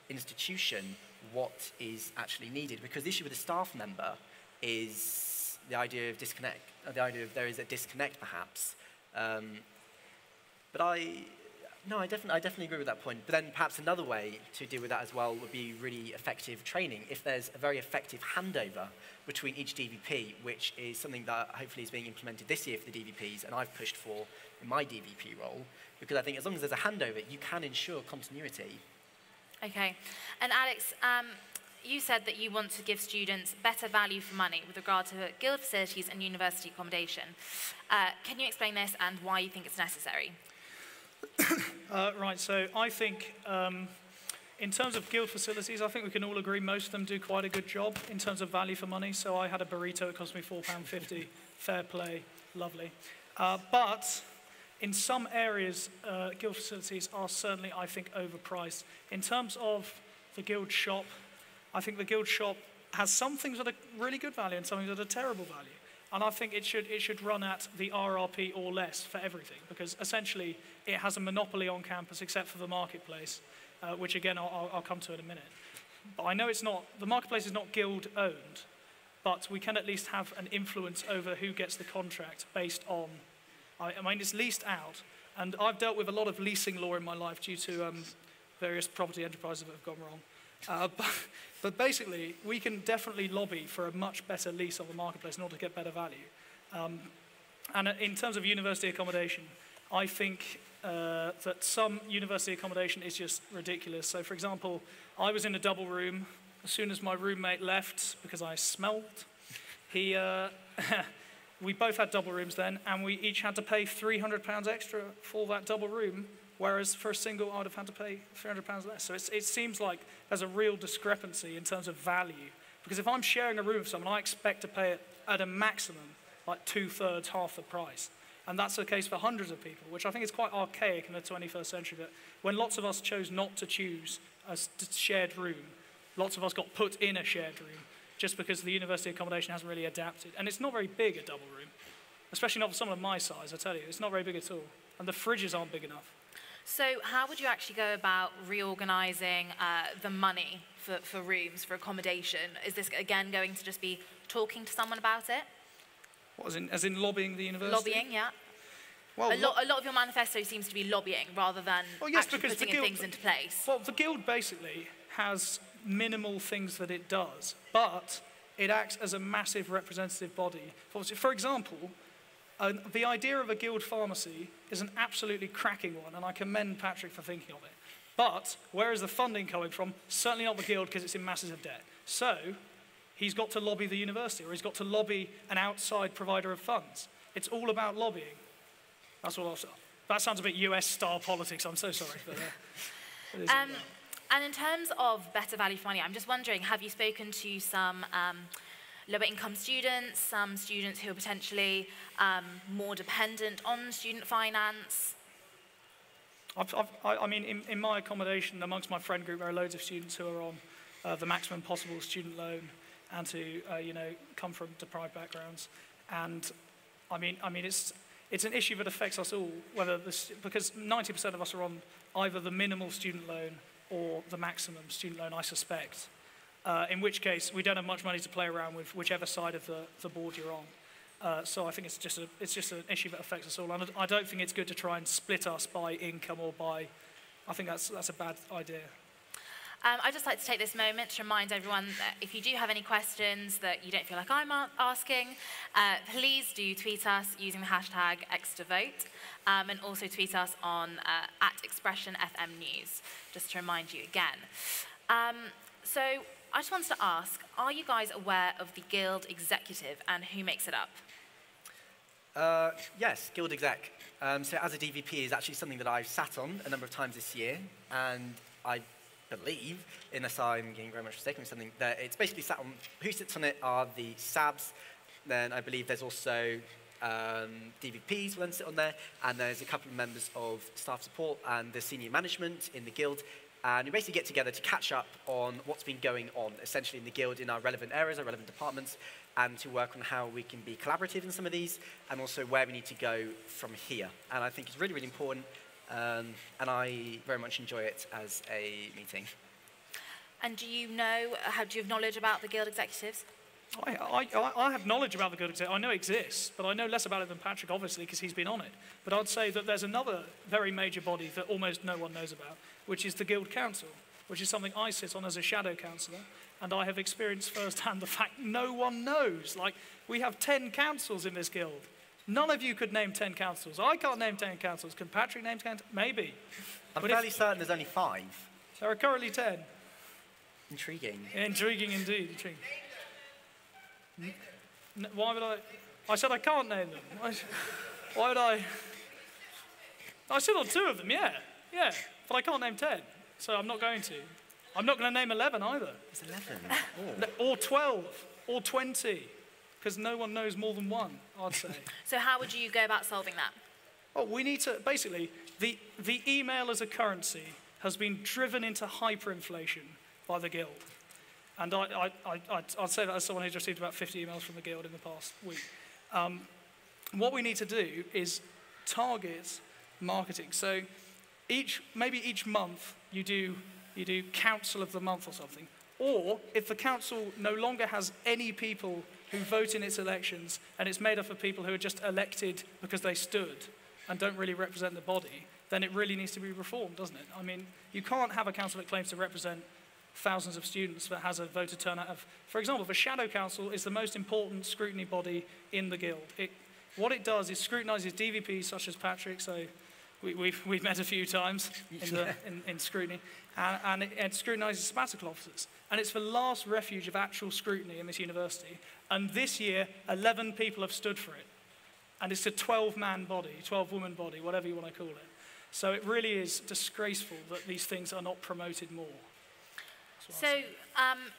institution what is actually needed? Because the issue with a staff member is the idea of disconnect, the idea of there is a disconnect, perhaps. But I definitely agree with that point. But then perhaps another way to deal with that as well would be really effective training. If there's a very effective handover between each DVP, which is something that hopefully is being implemented this year for the DVPs, and I've pushed for in my DVP role, because I think as long as there's a handover, you can ensure continuity. Okay. And Alex, you said that you want to give students better value for money with regard to Guild facilities and university accommodation. Can you explain this and why you think it's necessary? Right, so I think in terms of Guild facilities, I think we can all agree most of them do quite a good job in terms of value for money. So I had a burrito, it cost me £4.50, fair play, lovely. But in some areas, Guild facilities are certainly, I think, overpriced. In terms of the Guild shop, I think the Guild shop has some things that are really good value and some things that are terrible value. And I think it should run at the RRP or less for everything, because essentially it has a monopoly on campus except for the marketplace, which again I'll come to in a minute. But I know the marketplace is not Guild owned, but we can at least have an influence over who gets the contract based on, I mean, it's leased out. And I've dealt with a lot of leasing law in my life due to various property enterprises that have gone wrong. But basically, we can definitely lobby for a much better lease of the marketplace in order to get better value. And in terms of university accommodation, I think that some university accommodation is just ridiculous. So for example, I was in a double room. As soon as my roommate left, because I smelt, we both had double rooms then, and we each had to pay £300 extra for that double room, whereas for a single, I would have had to pay £300 less. So it seems like there's a real discrepancy in terms of value. Because if I'm sharing a room with someone, I expect to pay it at a maximum, like 2/3, half the price. And that's the case for hundreds of people, which I think is quite archaic in the 21st century. But when lots of us chose not to choose a shared room, lots of us got put in a shared room just because the university accommodation hasn't really adapted. And it's not very big, a double room, especially not for someone of my size, I tell you. It's not very big at all. And the fridges aren't big enough. So how would you actually go about reorganising the money for rooms, for accommodation? Is this, again, going to just be talking to someone about it? What, as in lobbying the university? Lobbying, yeah. Well, a lot of your manifesto seems to be lobbying rather than actually putting things into place. Well, the Guild basically has minimal things that it does, but it acts as a massive representative body. For example, the idea of a Guild pharmacy is an absolutely cracking one, and I commend Patrick for thinking of it. But where is the funding coming from? Certainly not the Guild, because it's in massive debt. So he's got to lobby the university, or he's got to lobby an outside provider of funds. It's all about lobbying. That's what I'll say. That sounds a bit US-style politics, I'm so sorry. But, And in terms of better value for money, I'm just wondering, have you spoken to some lower income students, some students who are potentially more dependent on student finance? I mean, in my accommodation, amongst my friend group, there are loads of students who are on the maximum possible student loan and who, come from deprived backgrounds. And I mean, it's an issue that affects us all, because 90% of us are on either the minimal student loan or the maximum student loan, I suspect. In which case, we don't have much money to play around with, whichever side of the board you're on. So I think it's just an issue that affects us all. And I don't think it's good to try and split us by income or by. I think that's a bad idea. I'd just like to take this moment to remind everyone that if you do have any questions that you don't feel like I'm asking, please do tweet us using the hashtag XTVote, and also tweet us on at XpressionFM News, just to remind you again. So I just wanted to ask, are you guys aware of the Guild Executive and who makes it up? Yes, Guild Exec. So as a DVP is actually something that I've sat on a number of times this year, and I believe, unless I'm getting very much mistaken with something, that it's basically sat on, who sits on it are the SABs, then I believe there's also DVPs will then sit on there, and there's a couple of members of staff support and the senior management in the Guild, and we basically get together to catch up on what's been going on, essentially in the Guild in our relevant areas, our relevant departments, and to work on how we can be collaborative in some of these, and also where we need to go from here. And I think it's really, really important, and I very much enjoy it as a meeting. And do you have knowledge about the Guild Executives? I have knowledge about the Guild Executive. I know it exists, but I know less about it than Patrick, obviously, because he's been on it. But I'd say that there's another very major body that almost no one knows about, which is the Guild Council, which is something I sit on as a shadow councillor, and I have experienced firsthand the fact no one knows. Like, we have 10 councils in this guild. None of you could name 10 councils. I can't name 10 councils. Can Patrick name 10? Maybe. I'm fairly certain there's only 5. There are currently 10. Intriguing. Intriguing indeed. Intriguing. Why would I? I said I can't name them. Why would I? I sit on 2 of them, yeah, but I can't name 10, so I'm not going to. I'm not going to name 11 either. It's 11. Oh. Or 12, or 20, because no one knows more than one, I'd say. So how would you go about solving that? Oh, we need to, basically, the email as a currency has been driven into hyperinflation by the Guild. And I'd say that as someone who's received about 50 emails from the Guild in the past week. What we need to do is target marketing. So maybe each month you do Council of the Month or something. Or if the council no longer has any people who vote in its elections and it's made up of people who are just elected because they stood and don't really represent the body, then it really needs to be reformed, doesn't it? I mean, you can't have a council that claims to represent thousands of students that has a voter turnout of, for example, the Shadow Council is the most important scrutiny body in the Guild. What it does is scrutinises DVPs such as Patrick, so we've met a few times in scrutiny, and it scrutinises sabbatical officers. And it's the last refuge of actual scrutiny in this university. And this year, 11 people have stood for it. And it's a 12-man body, 12-woman body, whatever you want to call it. So it really is disgraceful that these things are not promoted more. So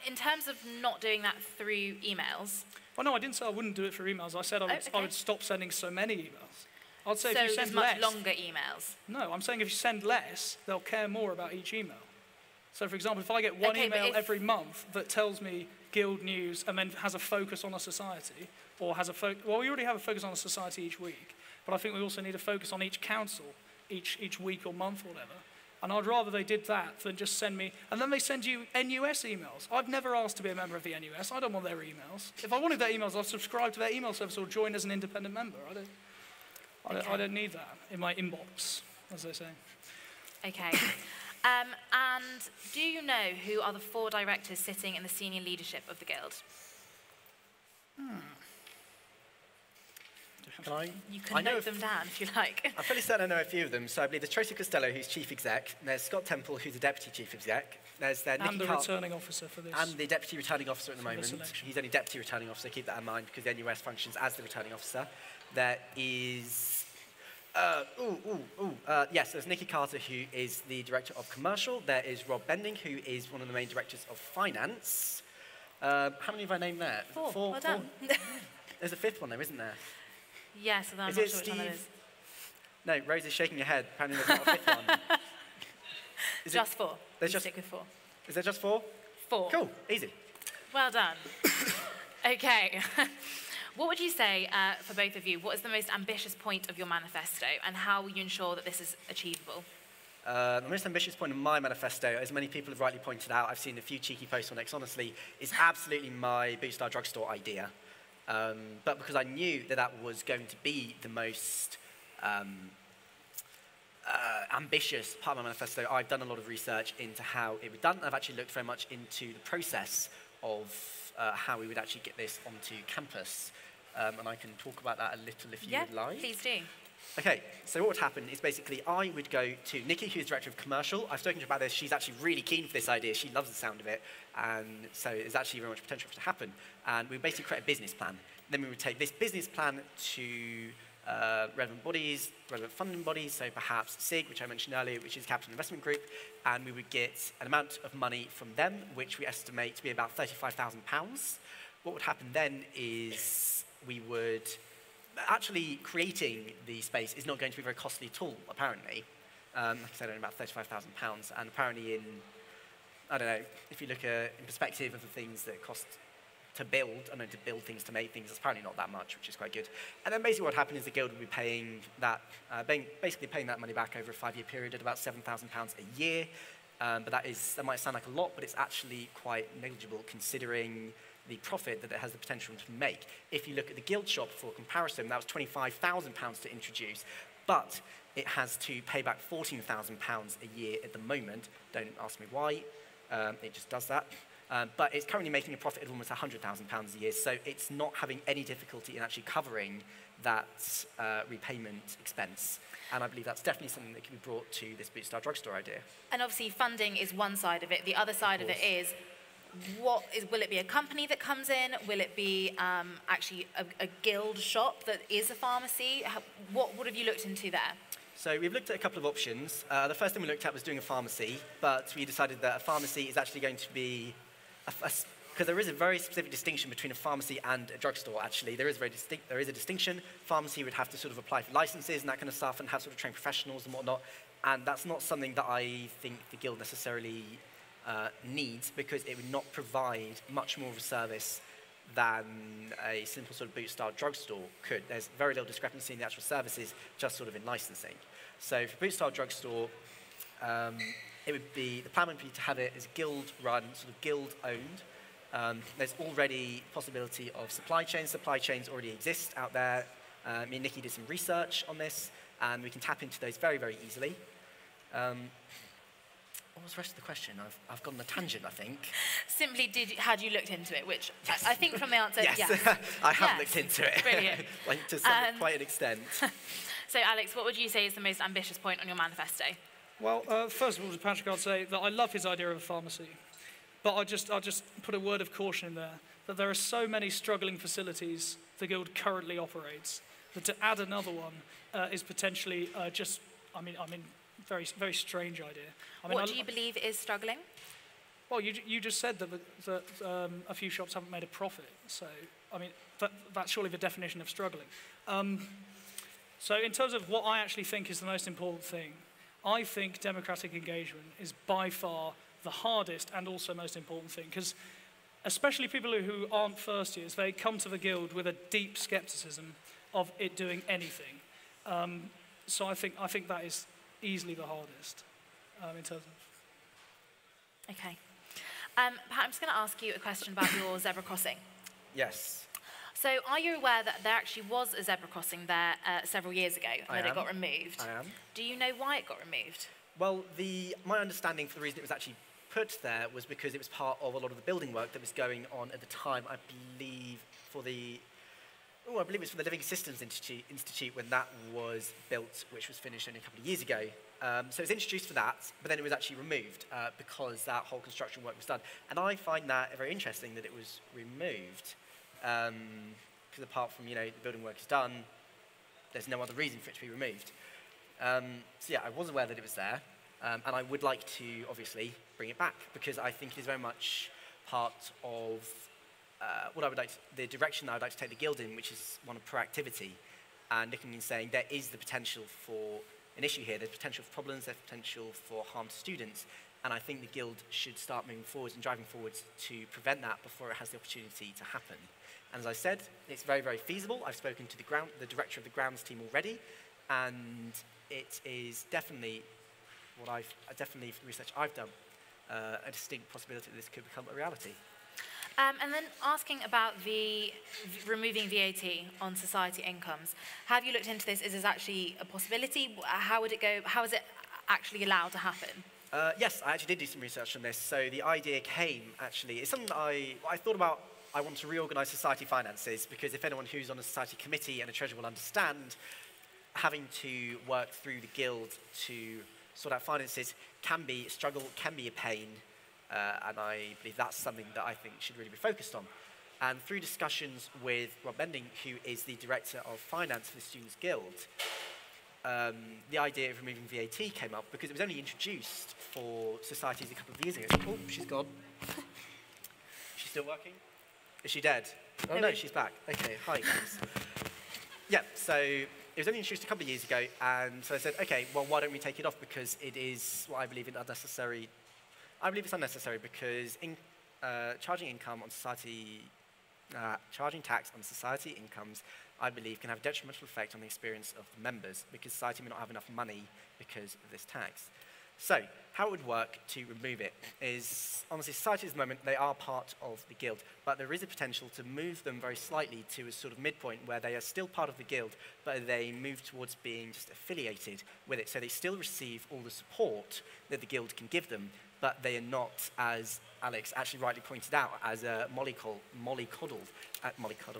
in terms of not doing that through emails... Well, no, I didn't say I wouldn't do it through emails. I said I would stop sending so many emails. I'd say if you send much longer emails? No, I'm saying if you send less, they'll care more about each email. So, for example, if I get one email every month that tells me Guild news and then has a focus on a society, or has a well, we already have a focus on a society each week, but I think we also need a focus on each council each week or month or whatever. And I'd rather they did that than just send me, and then they send you NUS emails. I've never asked to be a member of the NUS. I don't want their emails. If I wanted their emails, I'd subscribe to their email service or join as an independent member. I don't need that in my inbox, as they say. Okay. And do you know who are the 4 directors sitting in the senior leadership of the Guild? You can note them down if you like. I'm fairly certain I know a few of them. So I believe there's Tracy Costello, who's chief exec. And there's Scott Temple, who's the deputy chief exec. There's and the returning officer for this. And the deputy returning officer at the moment. He's only deputy returning officer. Keep that in mind because the NUS functions as the returning officer. There is Yes, there's Nikki Carter, who is the director of commercial. There is Rob Bending, who is one of the main directors of finance. How many have I named there? Four. Well done. There's a fifth one there, isn't there? Yes, and I'm not sure which one that is. No, Rose is shaking her head. Apparently there's not a fifth one. Just four. Stick with four. Is there just four? Four. Cool, easy. Well done. Okay. What would you say, for both of you, what is the most ambitious point of your manifesto, and how will you ensure that this is achievable? The most ambitious point of my manifesto, as many people have rightly pointed out, I've seen a few cheeky posts on X, honestly, is absolutely my boot-style drugstore idea. But because I knew that that was going to be the most ambitious part of my manifesto, I've done a lot of research into how it would be done. I've actually looked very much into the process of how we would actually get this onto campus. And I can talk about that a little if you would like. Yeah, please do. Okay, so what would happen is basically I would go to Nikki, who's director of commercial. I've spoken to her about this. She's actually really keen for this idea. She loves the sound of it. And so there's actually very much potential for it to happen. And we would basically create a business plan. Then we would take this business plan to relevant bodies, relevant funding bodies, so perhaps SIG, which I mentioned earlier, which is Capital Investment Group, and we would get an amount of money from them, which we estimate to be about £35,000. What would happen then is we would, actually creating the space is not going to be very costly at all, apparently. Like I said, only about £35,000, and apparently I don't know, if you look at in perspective of the things that cost to build, to build things, to make things, it's apparently not that much, which is quite good. And then basically what happened is the guild would be paying that, basically paying that money back over a 5-year period at about £7,000 a year. But that might sound like a lot, but it's actually quite negligible considering the profit that it has the potential to make. If you look at the guild shop for comparison, that was £25,000 to introduce, but it has to pay back £14,000 a year at the moment. Don't ask me why, it just does that. But it's currently making a profit of almost £100,000 a year, so it's not having any difficulty in actually covering that repayment expense. And I believe that's definitely something that can be brought to this boot-style drugstore idea. And obviously funding is one side of it. The other side of it is, will it be a company that comes in? Will it be actually a guild shop that is a pharmacy? What have you looked into there? So we've looked at a couple of options. The first thing we looked at was doing a pharmacy, but we decided that a pharmacy is actually going to be because there is a very specific distinction between a pharmacy and a drugstore, actually. There is a distinction. Pharmacy would have to sort of apply for licenses and that kind of stuff and have sort of trained professionals and whatnot. And that's not something that I think the guild necessarily needs, because it would not provide much more of a service than a simple sort of boot-style drugstore could. There's very little discrepancy in the actual services, just sort of in licensing. So for boot-style drugstore, it would be, the plan would be to have it as guild-run, sort of guild-owned. There's already possibility of supply chains. Supply chains already exist out there. Me and Nikki did some research on this, and we can tap into those very, very easily. What was the rest of the question? I've gone on a tangent, I think. Simply, had you looked into it? Which yes. I think from the answer, yes. I have looked into it. Brilliant. Like to quite an extent. So, Alex, what would you say is the most ambitious point on your manifesto? Well, first of all, to Patrick, I'd say that I love his idea of a pharmacy. But I'll just put a word of caution in there, that there are so many struggling facilities the Guild currently operates, that to add another one is potentially very, very strange idea. What do you believe is struggling? Well, you just said that a few shops haven't made a profit. So, that's surely the definition of struggling. So in terms of what I actually think is the most important thing, I think democratic engagement is by far the hardest and also most important thing, because especially people who aren't first years, they come to the Guild with a deep skepticism of it doing anything. So I think that is easily the hardest in terms of... Okay. Pat, I'm just going to ask you a question about your zebra crossing. Yes. So are you aware that there actually was a zebra crossing there several years ago and that it got removed? I am. Do you know why it got removed? Well, my understanding for the reason it was actually put there was because it was part of a lot of the building work that was going on at the time, I believe for the Living Systems Institute when that was built, which was finished only a couple of years ago. So it was introduced for that, but then it was actually removed because that whole construction work was done. And I find that very interesting that it was removed, because apart from, the building work is done, there's no other reason for it to be removed. So yeah, I was aware that it was there, and I would like to, obviously, bring it back, because I think it is very much part of the direction that I would like to take the Guild in, which is one of proactivity, and looking and saying there is the potential for an issue here, there's potential for problems, there's potential for harm to students, and I think the Guild should start moving forwards and driving forwards to prevent that before it has the opportunity to happen. And as I said, it's very, very feasible. I've spoken to the director of the grounds team already, and it is definitely definitely from the research I've done, a distinct possibility that this could become a reality. And then asking about the removing VAT on society incomes, have you looked into this? Is this actually a possibility? How would it go? How is it actually allowed to happen? Yes, I actually did do some research on this. So the idea came, actually, it's something that I thought about. I want to reorganise society finances, because if anyone who's on a society committee and a treasurer will understand, having to work through the Guild to sort out finances can be a struggle, can be a pain, and I believe that's something that I think should really be focused on. And through discussions with Rob Bending, who is the Director of Finance for the Students' Guild, the idea of removing VAT came up because it was only introduced for societies a couple of years ago. Oh, she's gone. She's still working? Is she dead? Oh no, she's back. Okay, hi guys. Yeah, so it was only introduced a couple of years ago, and so I said, okay, well, why don't we take it off, because it is what I believe is unnecessary. I believe it's unnecessary because charging income on society, charging tax on society incomes, I believe, can have a detrimental effect on the experience of the members, because society may not have enough money because of this tax. So, how it would work to remove it is, honestly, society at the moment, they are part of the Guild, but there is a potential to move them very slightly to a sort of midpoint where they are still part of the Guild, but they move towards being just affiliated with it. So they still receive all the support that the Guild can give them, but they are not, as Alex actually rightly pointed out, as mollycoddled,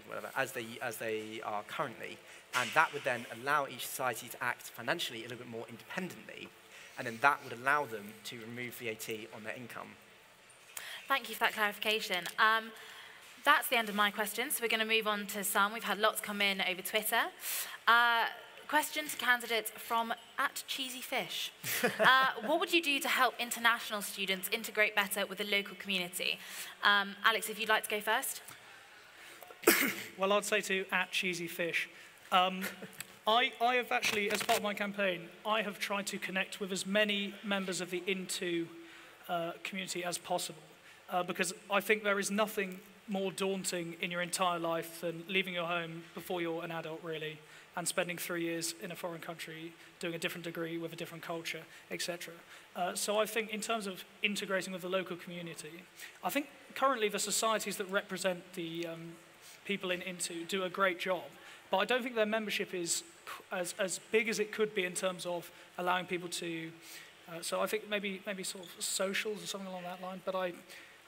whatever, as they are currently. And that would then allow each society to act financially a little bit more independently, and then that would allow them to remove VAT on their income. Thank you for that clarification. That's the end of my questions. So we're going to move on to some. We've had lots come in over Twitter. Question to candidates from @CheesyFish. What would you do to help international students integrate better with the local community? Alex, if you'd like to go first. Well, I'd say to @CheesyFish. I have actually, as part of my campaign, I have tried to connect with as many members of the Into community as possible, because I think there is nothing more daunting in your entire life than leaving your home before you're an adult, really, and spending 3 years in a foreign country, doing a different degree with a different culture, etc. So I think in terms of integrating with the local community, I think currently the societies that represent the people in Into do a great job, but I don't think their membership is as big as it could be in terms of allowing people to, so I think maybe sort of socials or something along that line, but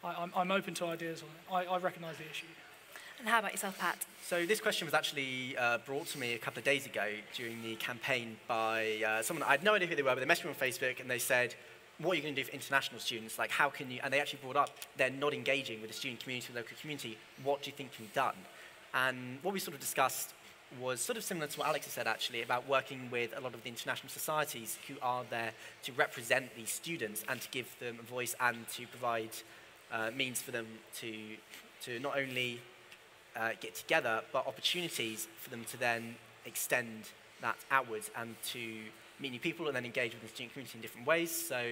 I'm open to ideas on it. I recognise the issue. And how about yourself, Pat? So this question was actually brought to me a couple of days ago during the campaign by someone. I had no idea who they were, but they messaged me on Facebook and they said, what are you going to do for international students? Like, how can you, and they actually brought up, they're not engaging with the student community, the local community. What do you think can be done? And what we sort of discussed was sort of similar to what Alex has said, actually, about working with a lot of the international societies who are there to represent these students and to give them a voice and to provide means for them to not only get together, but opportunities for them to then extend that outwards and to meet new people and then engage with the student community in different ways. So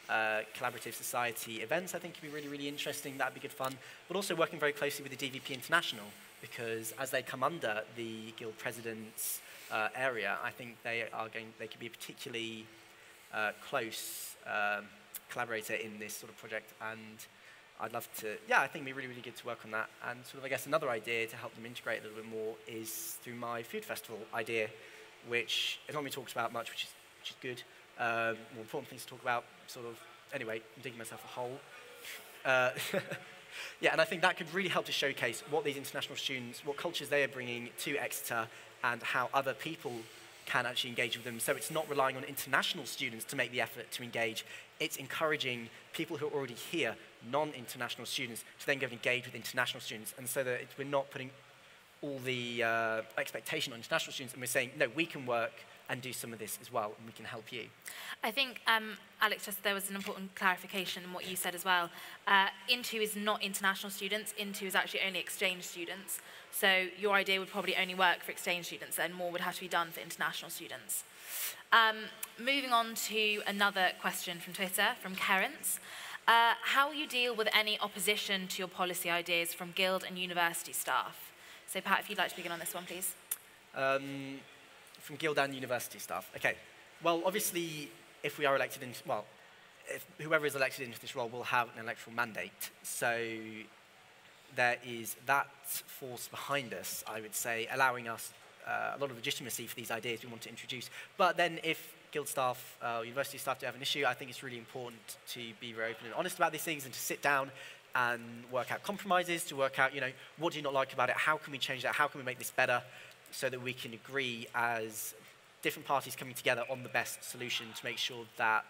collaborative society events, I think, could be really, really interesting. That'd be good fun. But also working very closely with the DVP International, because as they come under the Guild President's area, I think they could be a particularly close collaborator in this sort of project, and I'd love to, yeah, I think it'd be really, really good to work on that. And sort of, I guess, another idea to help them integrate a little bit more is through my food festival idea, which is not going to be talked about much, which is good. More important things to talk about, sort of, anyway, I'm digging myself a hole. Yeah, and I think that could really help to showcase what these international students, what cultures they are bringing to Exeter, and how other people can actually engage with them. So it's not relying on international students to make the effort to engage. It's encouraging people who are already here, non-international students, to then go and engage with international students. And so that we're not putting all the expectation on international students, and we're saying, no, we can work and do some of this as well, and we can help you. I think, Alex, just there was an important clarification in what you said as well. Into is not international students. Into is actually only exchange students. So your idea would probably only work for exchange students, and more would have to be done for international students. Moving on to another question from Twitter, from Kerence. How will you deal with any opposition to your policy ideas from guild and university staff? So Pat, if you'd like to begin on this one, please. From guild and university staff. Okay. Well, obviously, if we are elected into, well, if whoever is elected into this role will have an electoral mandate. So there is that force behind us, I would say, allowing us a lot of legitimacy for these ideas we want to introduce. But then if guild staff, university staff do have an issue, I think it's really important to be very open and honest about these things and to sit down and work out compromises, to work out, what do you not like about it? How can we change that? How can we make this better? So that we can agree as different parties coming together on the best solution to make sure that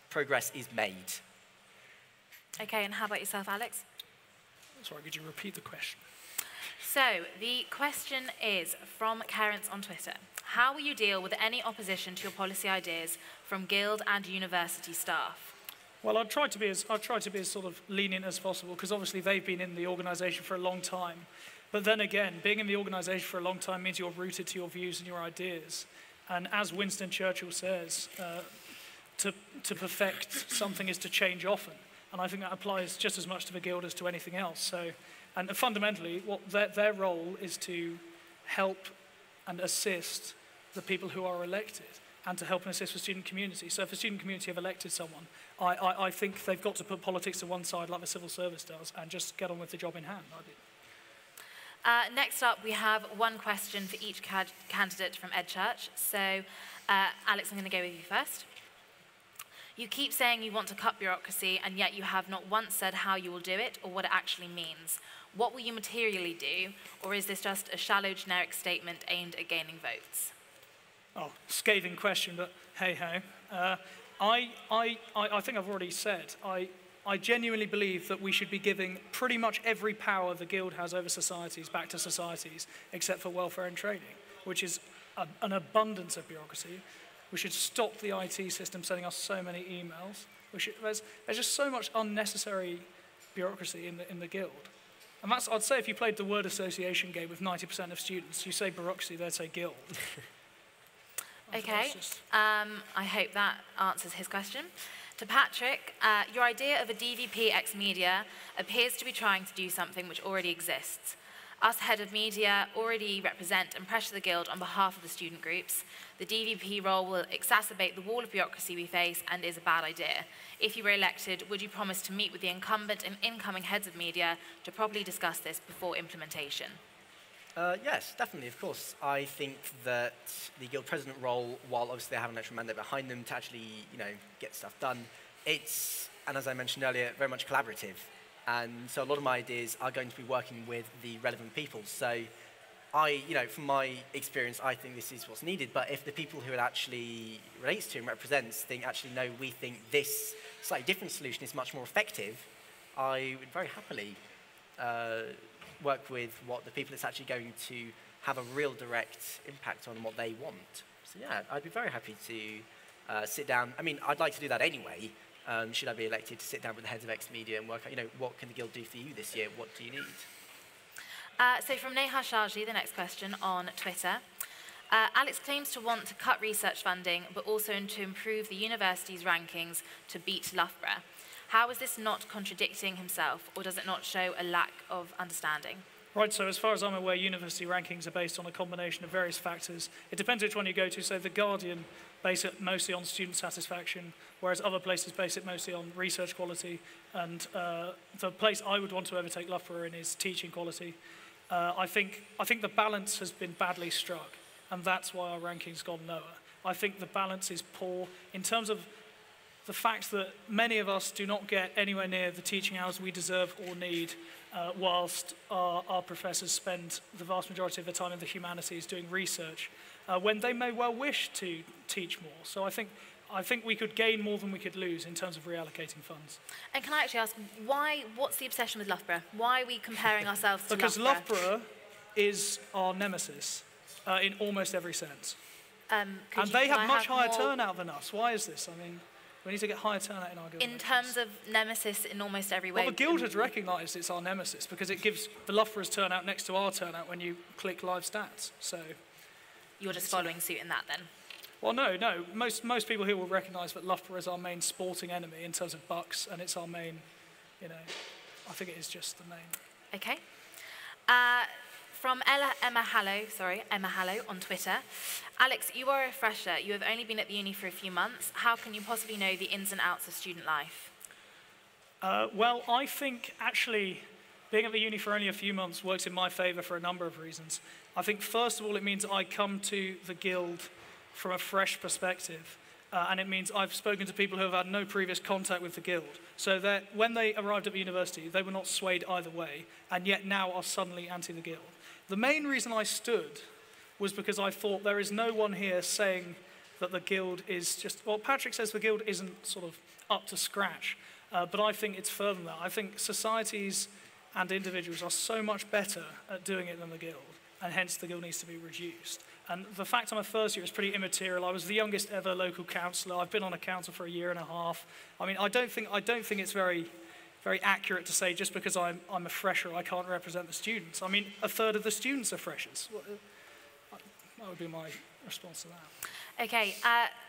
progress is made. Okay, and how about yourself, Alex? Sorry, could you repeat the question? So, the question is from Kerence on Twitter. How will you deal with any opposition to your policy ideas from guild and university staff? Well, I'll try to be as sort of lenient as possible, because obviously they've been in the organisation for a long time. But then again, being in the organisation for a long time means you're rooted to your views and your ideas. And as Winston Churchill says, to perfect something is to change often. And I think that applies just as much to the guild as to anything else. So, and fundamentally, what their role is to help and assist the people who are elected, and to help and assist the student community. So if the student community have elected someone, I think they've got to put politics to one side like the civil service does and just get on with the job in hand. Next up, we have one question for each candidate from EdChurch. So, Alex, I'm going to go with you first. You keep saying you want to cut bureaucracy, and yet you have not once said how you will do it or what it actually means. What will you materially do, or is this just a shallow, generic statement aimed at gaining votes? Oh, scathing question, but hey-ho. I think I've already said, I genuinely believe that we should be giving pretty much every power the Guild has over societies back to societies, except for welfare and training, which is an abundance of bureaucracy. We should stop the IT system sending us so many emails. There's just so much unnecessary bureaucracy in the Guild. And that's, I'd say if you played the word association game with 90% of students, you say bureaucracy, they'd say Guild. Okay, I hope that answers his question. To Patrick, your idea of a DVP ex media appears to be trying to do something which already exists. Us head of media already represent and pressure the Guild on behalf of the student groups. The DVP role will exacerbate the wall of bureaucracy we face and is a bad idea. If you were elected, would you promise to meet with the incumbent and incoming heads of media to properly discuss this before implementation? Yes, definitely, of course. I think that the Guild President role, while obviously they have an actual mandate behind them to actually, get stuff done, it's, and as I mentioned earlier, very much collaborative. And so a lot of my ideas are going to be working with the relevant people. So from my experience, I think this is what's needed. But if the people who it actually relates to and represents think, actually, no, we think this slightly different solution is much more effective, I would very happily work with what the people it's actually going to have a real direct impact on what they want. So yeah, I'd be very happy to sit down. I mean, I'd like to do that anyway. Should I be elected, to sit down with the heads of X Media and work out, what can the Guild do for you this year? What do you need? So from Neha Sharji, the next question on Twitter. Alex claims to want to cut research funding, but also to improve the university's rankings to beat Loughborough. How is this not contradicting himself, or does it not show a lack of understanding? Right, so as far as I'm aware, university rankings are based on a combination of various factors. It depends which one you go to. So The Guardian base it mostly on student satisfaction, whereas other places base it mostly on research quality. And the place I would want to overtake Loughborough in is teaching quality. I think the balance has been badly struck, and that's why our ranking's gone lower. I think the balance is poor in terms of the fact that many of us do not get anywhere near the teaching hours we deserve or need, whilst our professors spend the vast majority of their time in the humanities doing research, when they may well wish to teach more. So I think we could gain more than we could lose in terms of reallocating funds. And can I actually ask, what's the obsession with Loughborough? Why are we comparing ourselves to Because Loughborough? Loughborough is our nemesis in almost every sense. And they have much higher turnout than us. Why is this? I mean, we need to get higher turnout in our guild. In terms of nemesis in almost every way. Well, the guild has recognised it's our nemesis because it gives the Loughborough's turnout next to our turnout when you click live stats. So you're just following suit in that then? Well, no. Most people here will recognise that Loughborough is our main sporting enemy in terms of bucks, and it's our main, I think it is just the main. Okay. From Emma Hallow on Twitter. Alex, you are a fresher. You have only been at the uni for a few months. How can you possibly know the ins and outs of student life? Well, I think actually being at the uni for only a few months works in my favour for a number of reasons. I think first of all it means I come to the guild from a fresh perspective. And it means I've spoken to people who have had no previous contact with the guild. So that when they arrived at the university, they were not swayed either way, and yet now are suddenly anti the guild. The main reason I stood was because I thought there is no one here saying that the guild is just, well, Patrick says the guild isn't sort of up to scratch, but I think it's further than that. I think societies and individuals are so much better at doing it than the guild, and hence the guild needs to be reduced. And the fact I'm a first year is pretty immaterial. I was the youngest ever local councillor. I've been on a council for a year and a half. I mean, I don't think it's very accurate to say just because I'm a fresher, I can't represent the students. I mean, a third of the students are freshers. That would be my response to that. Okay,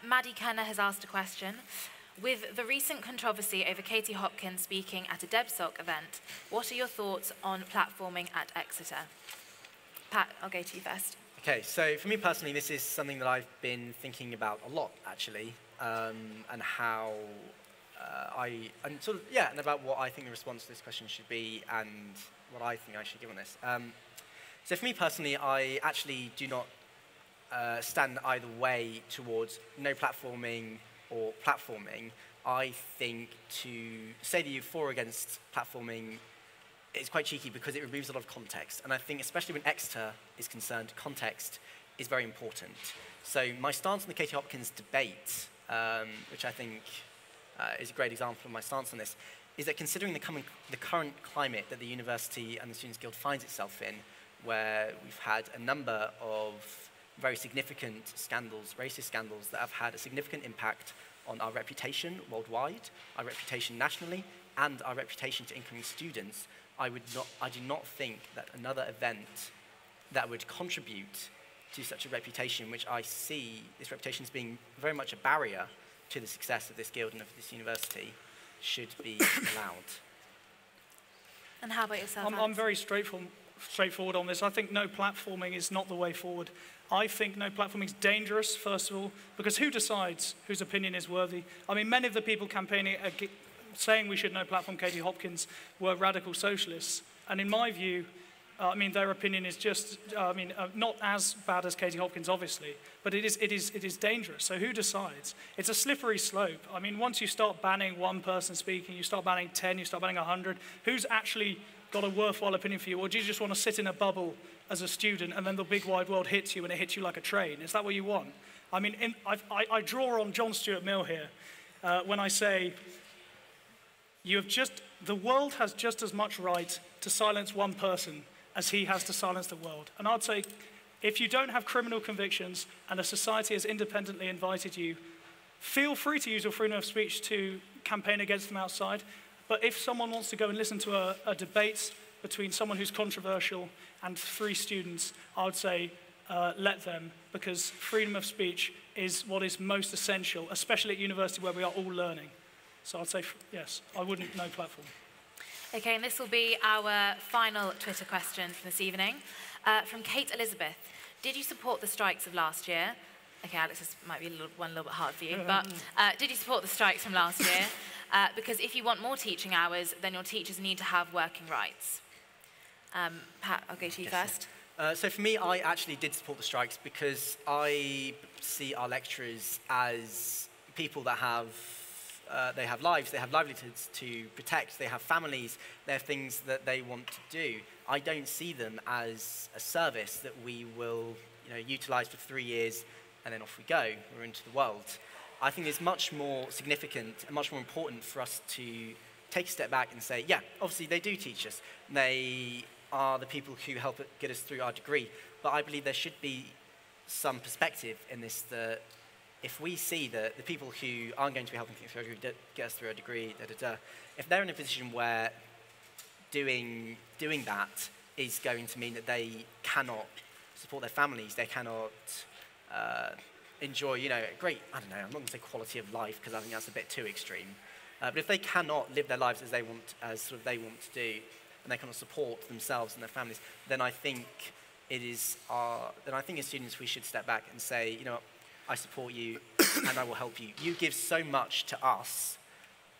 Maddie Kenner has asked a question. With the recent controversy over Katie Hopkins speaking at a DebSoc event, what are your thoughts on platforming at Exeter? Pat, I'll go to you first. Okay, so for me personally, this is something that I've been thinking about a lot, actually, and how and about what I think the response to this question should be and what I think I should give on this. So for me personally, I actually do not stand either way towards no platforming or platforming. I think to say that you're for or against platforming is quite cheeky because it removes a lot of context. And I think especially when Exeter is concerned, context is very important. So my stance on the Katie Hopkins debate, which I think is a great example of my stance on this, is that considering the current climate that the university and the Students' Guild finds itself in, where we've had a number of very significant scandals, racist scandals, that have had a significant impact on our reputation worldwide, our reputation nationally, and our reputation to incoming students, I do not think that another event that would contribute to such a reputation, which I see this reputation as being very much a barrier to the success of this guild and of this university, should be allowed. And how about yourself, Alex? I'm very straightforward on this. I think no platforming is not the way forward. I think no platforming is dangerous, first of all, because who decides whose opinion is worthy? I mean, many of the people campaigning saying we should no platform Katie Hopkins were radical socialists. And in my view, their opinion is just, not as bad as Katie Hopkins, obviously, but it is dangerous. So who decides? It's a slippery slope. I mean, once you start banning one person speaking, you start banning 10, you start banning 100, who's actually got a worthwhile opinion for you? Or do you just want to sit in a bubble as a student and then the big wide world hits you and it hits you like a train? Is that what you want? I mean, I draw on John Stuart Mill here when I say, the world has just as much right to silence one person as he has to silence the world. And I'd say, if you don't have criminal convictions and a society has independently invited you, feel free to use your freedom of speech to campaign against them outside. But if someone wants to go and listen to a debate between someone who's controversial and 3 students, I would say let them, because freedom of speech is what is most essential, especially at university where we are all learning. So I'd say, yes, I wouldn't, no platform. Okay, and this will be our final Twitter question from this evening. From Kate Elizabeth. Did you support the strikes of last year? Okay, Alex, this might be one a little bit hard for you, but did you support the strikes from last year? Because if you want more teaching hours, then your teachers need to have working rights. Pat, I'll go to you first. So for me, I actually did support the strikes because I see our lecturers as people that they have lives, they have livelihoods to protect, they have families, they have things that they want to do. I don't see them as a service that we will utilize for 3 years and then off we go, we're into the world. I think it's much more significant and much more important for us to take a step back and say, yeah, obviously they do teach us. They are the people who help get us through our degree. But I believe there should be some perspective in this, that if we see that the people who aren't going to be helping get us through our degree, if they're in a position where doing that is going to mean that they cannot support their families, they cannot enjoy, a great, I don't know, I'm not going to say quality of life because I think that's a bit too extreme. But if they cannot live their lives as they want to do, and they cannot support themselves and their families, then I think as students we should step back and say, I support you and I will help you. You give so much to us,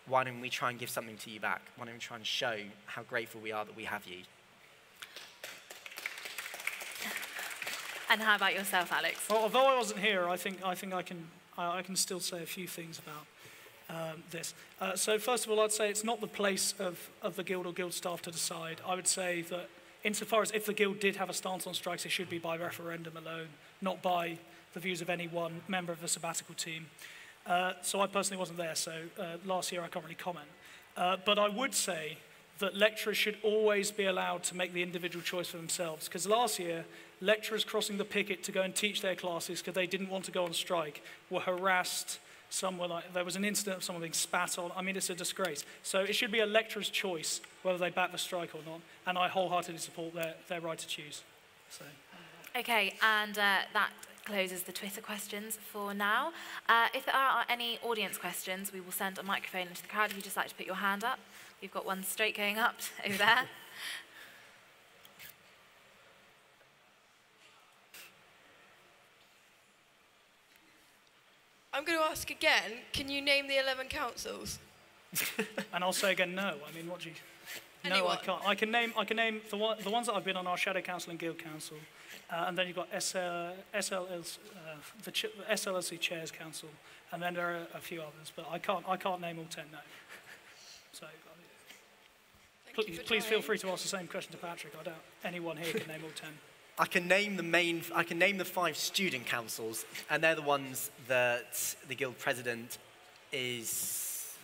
why don't we try and give something to you back? Why don't we try and show how grateful we are that we have you? And how about yourself, Alex? Well, although I wasn't here, I think I can still say a few things about this. So first of all, I'd say it's not the place of the Guild or Guild staff to decide. I would say that insofar as if the Guild did have a stance on strikes, it should be by referendum alone, not by the views of any one member of the sabbatical team. So I personally wasn't there, so last year I can't really comment. But I would say that lecturers should always be allowed to make the individual choice for themselves, because last year, lecturers crossing the picket to go and teach their classes because they didn't want to go on strike were harassed. There was an incident of someone being spat on. I mean, it's a disgrace. So it should be a lecturer's choice whether they back the strike or not, and I wholeheartedly support their right to choose. So. Okay, and that closes the Twitter questions for now. If there are any audience questions, we will send a microphone into the crowd. If you'd just like to put your hand up. We've got one straight going up over there. I'm going to ask again, can you name the 11 councils? And I'll say again, no. I mean, what do you... Anyone? No, I can't. I can name the ones that I've been on are Shadow Council and Guild Council. And then you've got the SLLC Chairs Council. And then there are a few others, but I can't name all 10, no. So, please feel free to ask the same question to Patrick. I doubt anyone here can name all 10. I can name the 5 student councils, and they're the ones that the Guild president is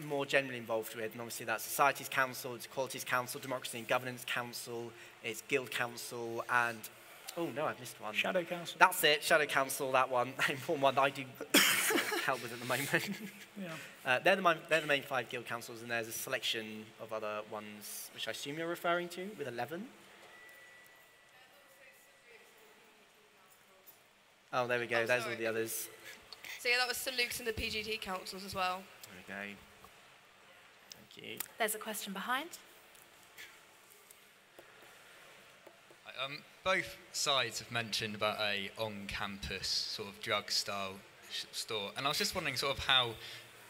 more generally involved with. And obviously that's Societies Council, it's Equalities Council, Democracy and Governance Council, it's Guild Council, and oh no, I've missed one. Shadow Council. That's it, Shadow Council, that one, the important one that I do help with at the moment. Yeah. They're the main 5 Guild Councils, and there's a selection of other ones, which I assume you're referring to, with 11. Oh, there we go. Those are the others. So yeah, that was St Luke's and the PGT councils as well. There we go. Thank you. There's a question behind. Both sides have mentioned about a on-campus sort of drug-style store, and I was just wondering sort of how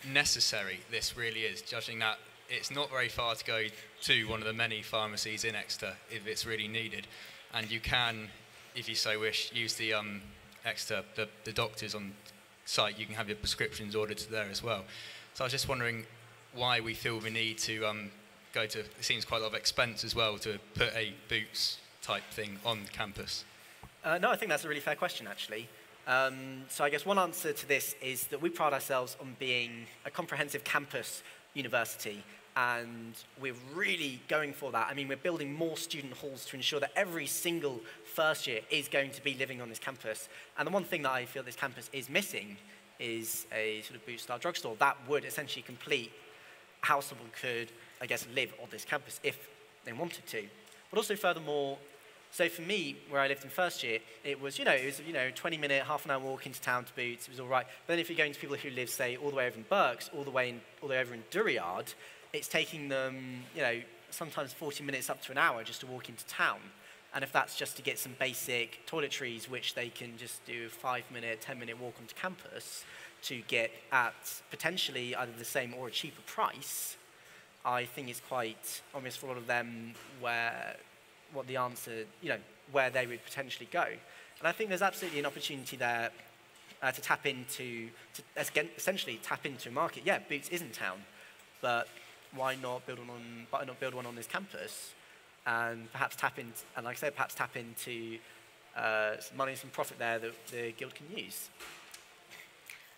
necessary this really is, judging that it's not very far to go to one of the many pharmacies in Exeter if it's really needed, and you can, if you so wish, use the Exeter, the doctors on site. You can have your prescriptions ordered to there as well. So I was just wondering why we feel the need to go to, it seems quite a lot of expense as well, to put a Boots type thing on campus. No, I think that's a really fair question, actually. So I guess one answer to this is that we pride ourselves on being a comprehensive campus university, and we're really going for that. I mean, we're building more student halls to ensure that every single first year is going to be living on this campus. And the one thing that I feel this campus is missing is a sort of Boots-style drugstore that would essentially complete how someone could, I guess, live on this campus if they wanted to. But also, furthermore, so for me, where I lived in first year, it was, 20-minute, half-an-hour walk into town to Boots. It was all right. But then if you're going to people who live, say, all the way over in Berks, all the way over in Durryard, it's taking them, sometimes 40 minutes up to an hour just to walk into town. And if that's just to get some basic toiletries, which they can just do a 5-minute, 10-minute walk onto campus to get at potentially either the same or a cheaper price, I think it's quite obvious for a lot of them where they would potentially go. And I think there's absolutely an opportunity there to tap into, essentially tap into a market. Yeah, Boots is in town, but why not build one on this campus, and perhaps tap into some money, some profit there that the Guild can use.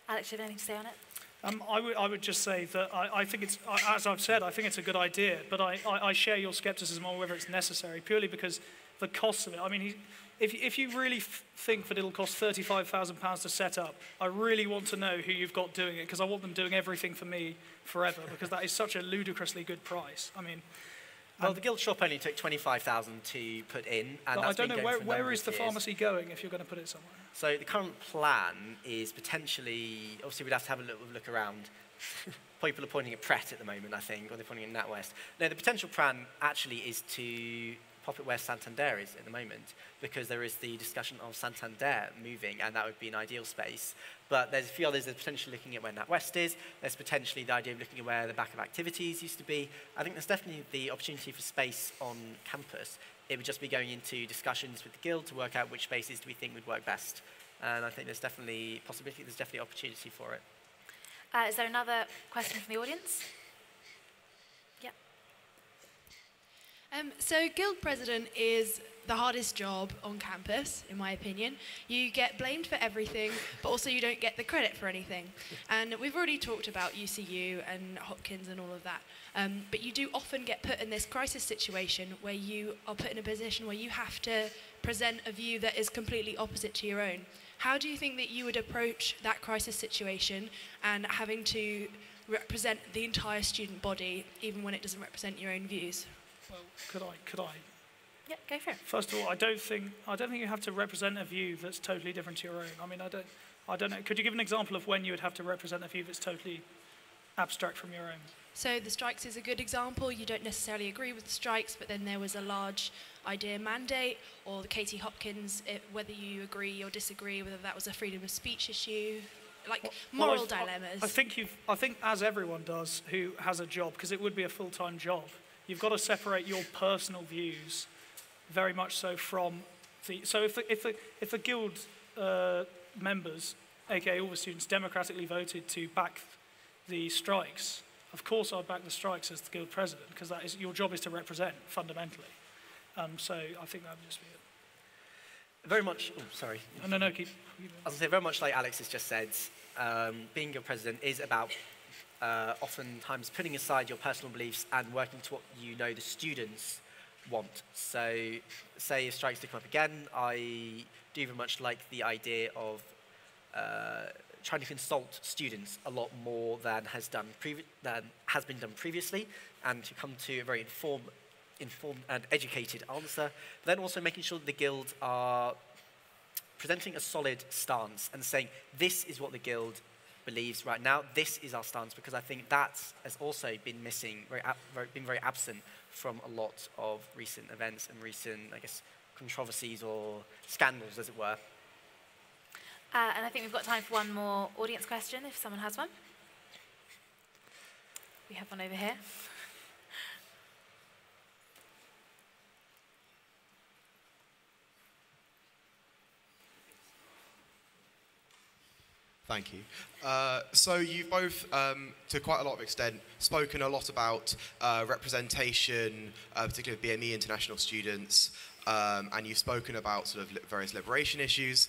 Alex, do you have anything to say on it? I would just say that I think it's, as I've said, I think it's a good idea, but I share your skepticism on whether it's necessary, purely because the costs of it. I mean, if you really think that it'll cost £35,000 to set up, I really want to know who you've got doing it, because I want them doing everything for me forever, because that is such a ludicrously good price. I mean, well, the Guild shop only took 25,000 to put in, and I don't know where is the pharmacy going if you're going to put it somewhere. So the current plan is potentially, obviously we'd have to have a little look around. People are pointing at Pret at the moment, I think, or they're pointing at NatWest. No, the potential plan actually is to pop it where Santander is at the moment, because there is the discussion of Santander moving, and that would be an ideal space. But there's a few others that are potentially looking at where NatWest is. There's potentially the idea of looking at where the back of activities used to be. I think there's definitely the opportunity for space on campus. It would just be going into discussions with the Guild to work out which spaces do we think would work best. And I think there's definitely possibility, there's definitely opportunity for it. Is there another question from the audience? Yeah. So Guild President is the hardest job on campus, in my opinion. You get blamed for everything, but also you don't get the credit for anything. And we've already talked about UCU and Hopkins and all of that. But you do often get put in this crisis situation where you are put in a position where you have to present a view that is completely opposite to your own. How do you think that you would approach that crisis situation and having to represent the entire student body, even when it doesn't represent your own views? Well, could I? Yeah, go for it. First of all, I don't think you have to represent a view that's totally different to your own. I mean, I don't know. Could you give an example of when you would have to represent a view that's totally abstract from your own? So the strikes is a good example. You don't necessarily agree with the strikes, but then there was a large idea mandate, or the Katie Hopkins, whether you agree or disagree, whether that was a freedom of speech issue, like moral dilemmas. I think as everyone does who has a job, because it would be a full-time job, you've got to separate your personal views very much so from the... So if the Guild members, aka all the students, democratically voted to back the strikes, of course I'd back the strikes as the Guild President, because that is, your job is to represent, fundamentally. So I think that would just be it. Very much... Oh, sorry. No, keep... I was going to say, very much like Alex has just said, being Guild President is about oftentimes putting aside your personal beliefs and working to what you know the students want. So, say if strikes do come up again, I do very much like the idea of trying to consult students a lot more than has been done previously, and to come to a very informed and educated answer. But then also making sure that the Guild are presenting a solid stance and saying, this is what the Guild believes right now, this is our stance, because I think that has also been missing, been very absent from a lot of recent events and recent, I guess, controversies or scandals, as it were. And I think we've got time for one more audience question, if someone has one. We have one over here. Thank you. So you've both, to quite a lot of extent, spoken a lot about representation, particularly of BME international students, and you've spoken about sort of various liberation issues.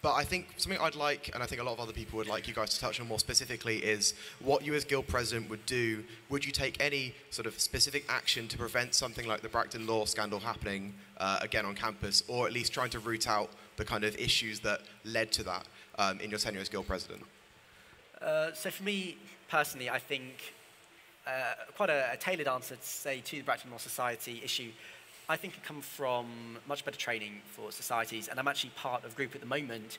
But I think something I'd like, and I think a lot of other people would like you guys to touch on more specifically, is what you as Guild President would do. Would you take any sort of specific action to prevent something like the Bracton Law scandal happening again on campus, or at least trying to root out the kind of issues that led to that in your tenure as Guild President? So for me, personally, I think quite a tailored answer to say to the Bracton Law Society issue, I think it comes from much better training for societies, and I'm actually part of a group at the moment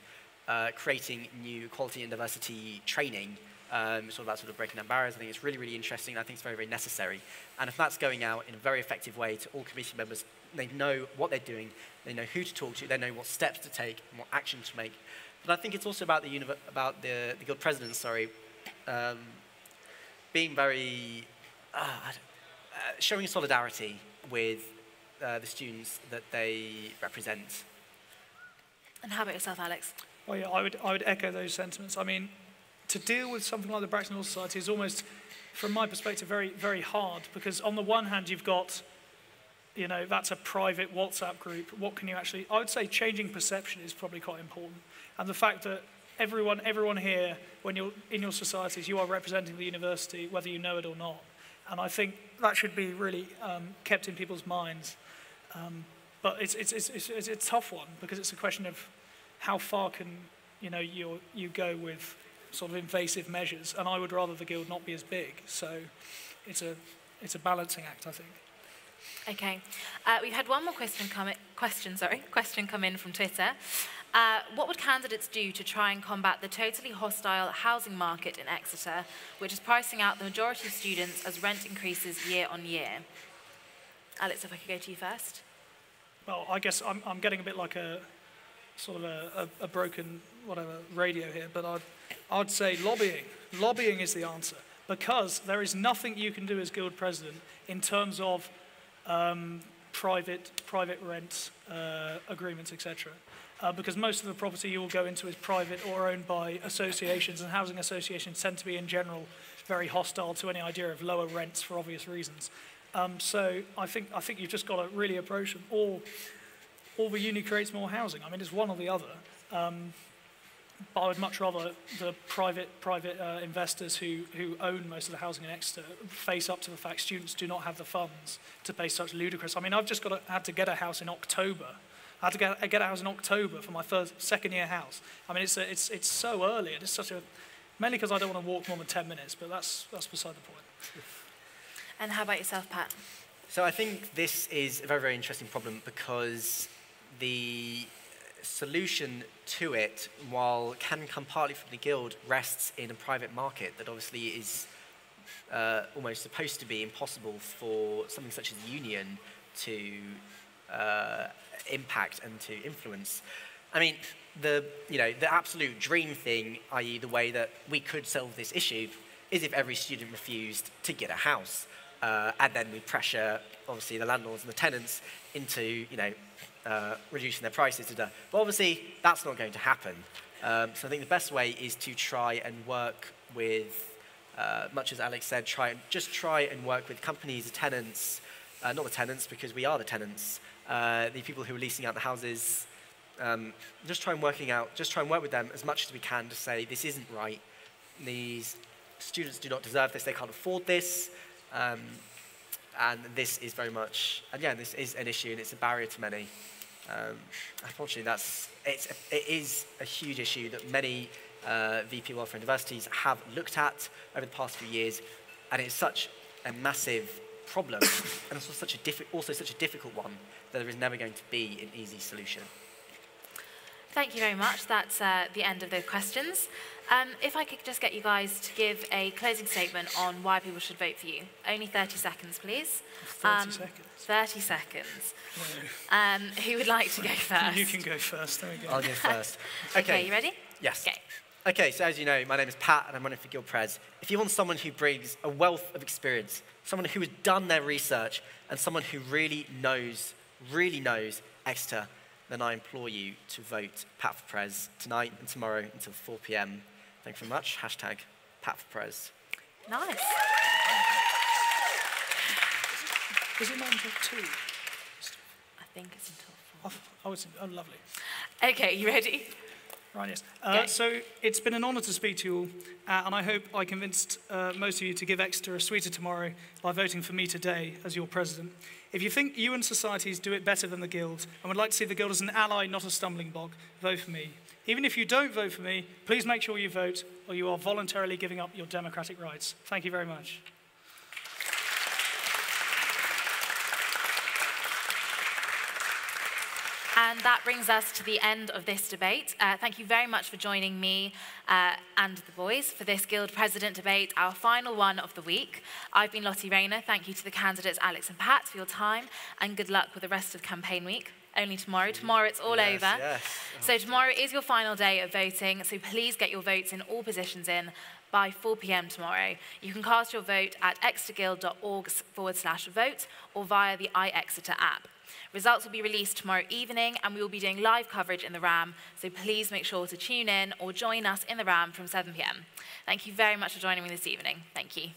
creating new equality and diversity training, sort of about sort of breaking down barriers. I think it's really, really interesting, and I think it's very, very necessary. And if that's going out in a very effective way to all committee members, they know what they're doing, they know who to talk to, they know what steps to take, and what action to make. But I think it's also about the Guild President, being very, showing solidarity with the students that they represent. And how about yourself, Alex? Well, yeah, I would echo those sentiments. I mean, to deal with something like the Bracton Law Society is almost, from my perspective, very, very hard, because on the one hand, you've got, you know, that's a private WhatsApp group. What can you actually... I would say changing perception is probably quite important. And the fact that everyone here, when you're in your societies, you are representing the university, whether you know it or not. And I think that should be really kept in people's minds. But it's a tough one, because it's a question of how far can you go with sort of invasive measures. And I would rather the Guild not be as big. So it's a balancing act, I think. Okay, we've had one more question come in from Twitter. What would candidates do to try and combat the totally hostile housing market in Exeter, which is pricing out the majority of students as rent increases year on year? Alex, if I could go to you first. Well, I guess I'm getting a bit like a sort of a broken radio here, but I'd say lobbying. Lobbying is the answer, because there is nothing you can do as Guild President in terms of private rent agreements, etc. Because most of the property you will go into is private or owned by associations, and housing associations tend to be, in general, very hostile to any idea of lower rents for obvious reasons. So I think you've just got to really approach them. Or the uni creates more housing. I mean, it's one or the other. But I would much rather the private investors who own most of the housing in Exeter face up to the fact students do not have the funds to pay such ludicrous. I mean, I've just had to get a house in October. I had to get a house in October for my second year house. I mean, it's so early. It's such a, mainly because I don't want to walk more than 10 minutes, but that's beside the point. And how about yourself, Pat? So I think this is a very, very interesting problem, because the solution to it, while can come partly from the Guild, rests in a private market that obviously is almost supposed to be impossible for something such as the union to impact and to influence. I mean, the absolute dream thing, i.e. the way that we could solve this issue, is if every student refused to get a house. And then we pressure, obviously, the landlords and the tenants into, reducing their prices. But obviously, that's not going to happen. So I think the best way is to try and work with, much as Alex said, try and work with companies, the tenants, not the tenants, because we are the tenants, the people who are leasing out the houses. Just try and work with them as much as we can to say this isn't right. These students do not deserve this. They can't afford this. And this is very much, again, this is an issue, and it's a barrier to many. Unfortunately, it is a huge issue that many VP welfare universities have looked at over the past few years, and it's such a massive problem, and also such a difficult one, that there is never going to be an easy solution. Thank you very much. That's the end of the questions. If I could just get you guys to give a closing statement on why people should vote for you. Only 30 seconds, please. 30 seconds? 30 seconds. No. Who would like to go first? You can go first. There we go. I'll go first. Okay, you ready? Yes. Okay. Okay, so as you know, my name is Pat, and I'm running for Guild Pres. If you want someone who brings a wealth of experience, someone who has done their research, and someone who really knows Exeter, then I implore you to vote Pat for Pres tonight and tomorrow until 4 p.m. Thank you very much. #Pat for Pres. Nice. Is it not until 2? I think it's until 4. Oh, lovely. Okay, you ready? Right, yes. So it's been an honour to speak to you all, and I hope I convinced most of you to give Exeter a sweeter tomorrow by voting for me today as your president. If you think you and societies do it better than the Guild and would like to see the Guild as an ally, not a stumbling block, vote for me. Even if you don't vote for me, please make sure you vote, or you are voluntarily giving up your democratic rights. Thank you very much. And that brings us to the end of this debate. Thank you very much for joining me and the boys for this Guild President debate, our final one of the week. I've been Lottie Rayner. Thank you to the candidates Alex and Pat for your time, and good luck with the rest of campaign week. Only tomorrow. Tomorrow it's all over. Yes. So tomorrow is your final day of voting, so please get your votes in all positions in by 4 p.m. tomorrow. You can cast your vote at exeterguild.org/vote or via the iExeter app. Results will be released tomorrow evening, and we will be doing live coverage in the RAM, so please make sure to tune in or join us in the RAM from 7 p.m. Thank you very much for joining me this evening. Thank you.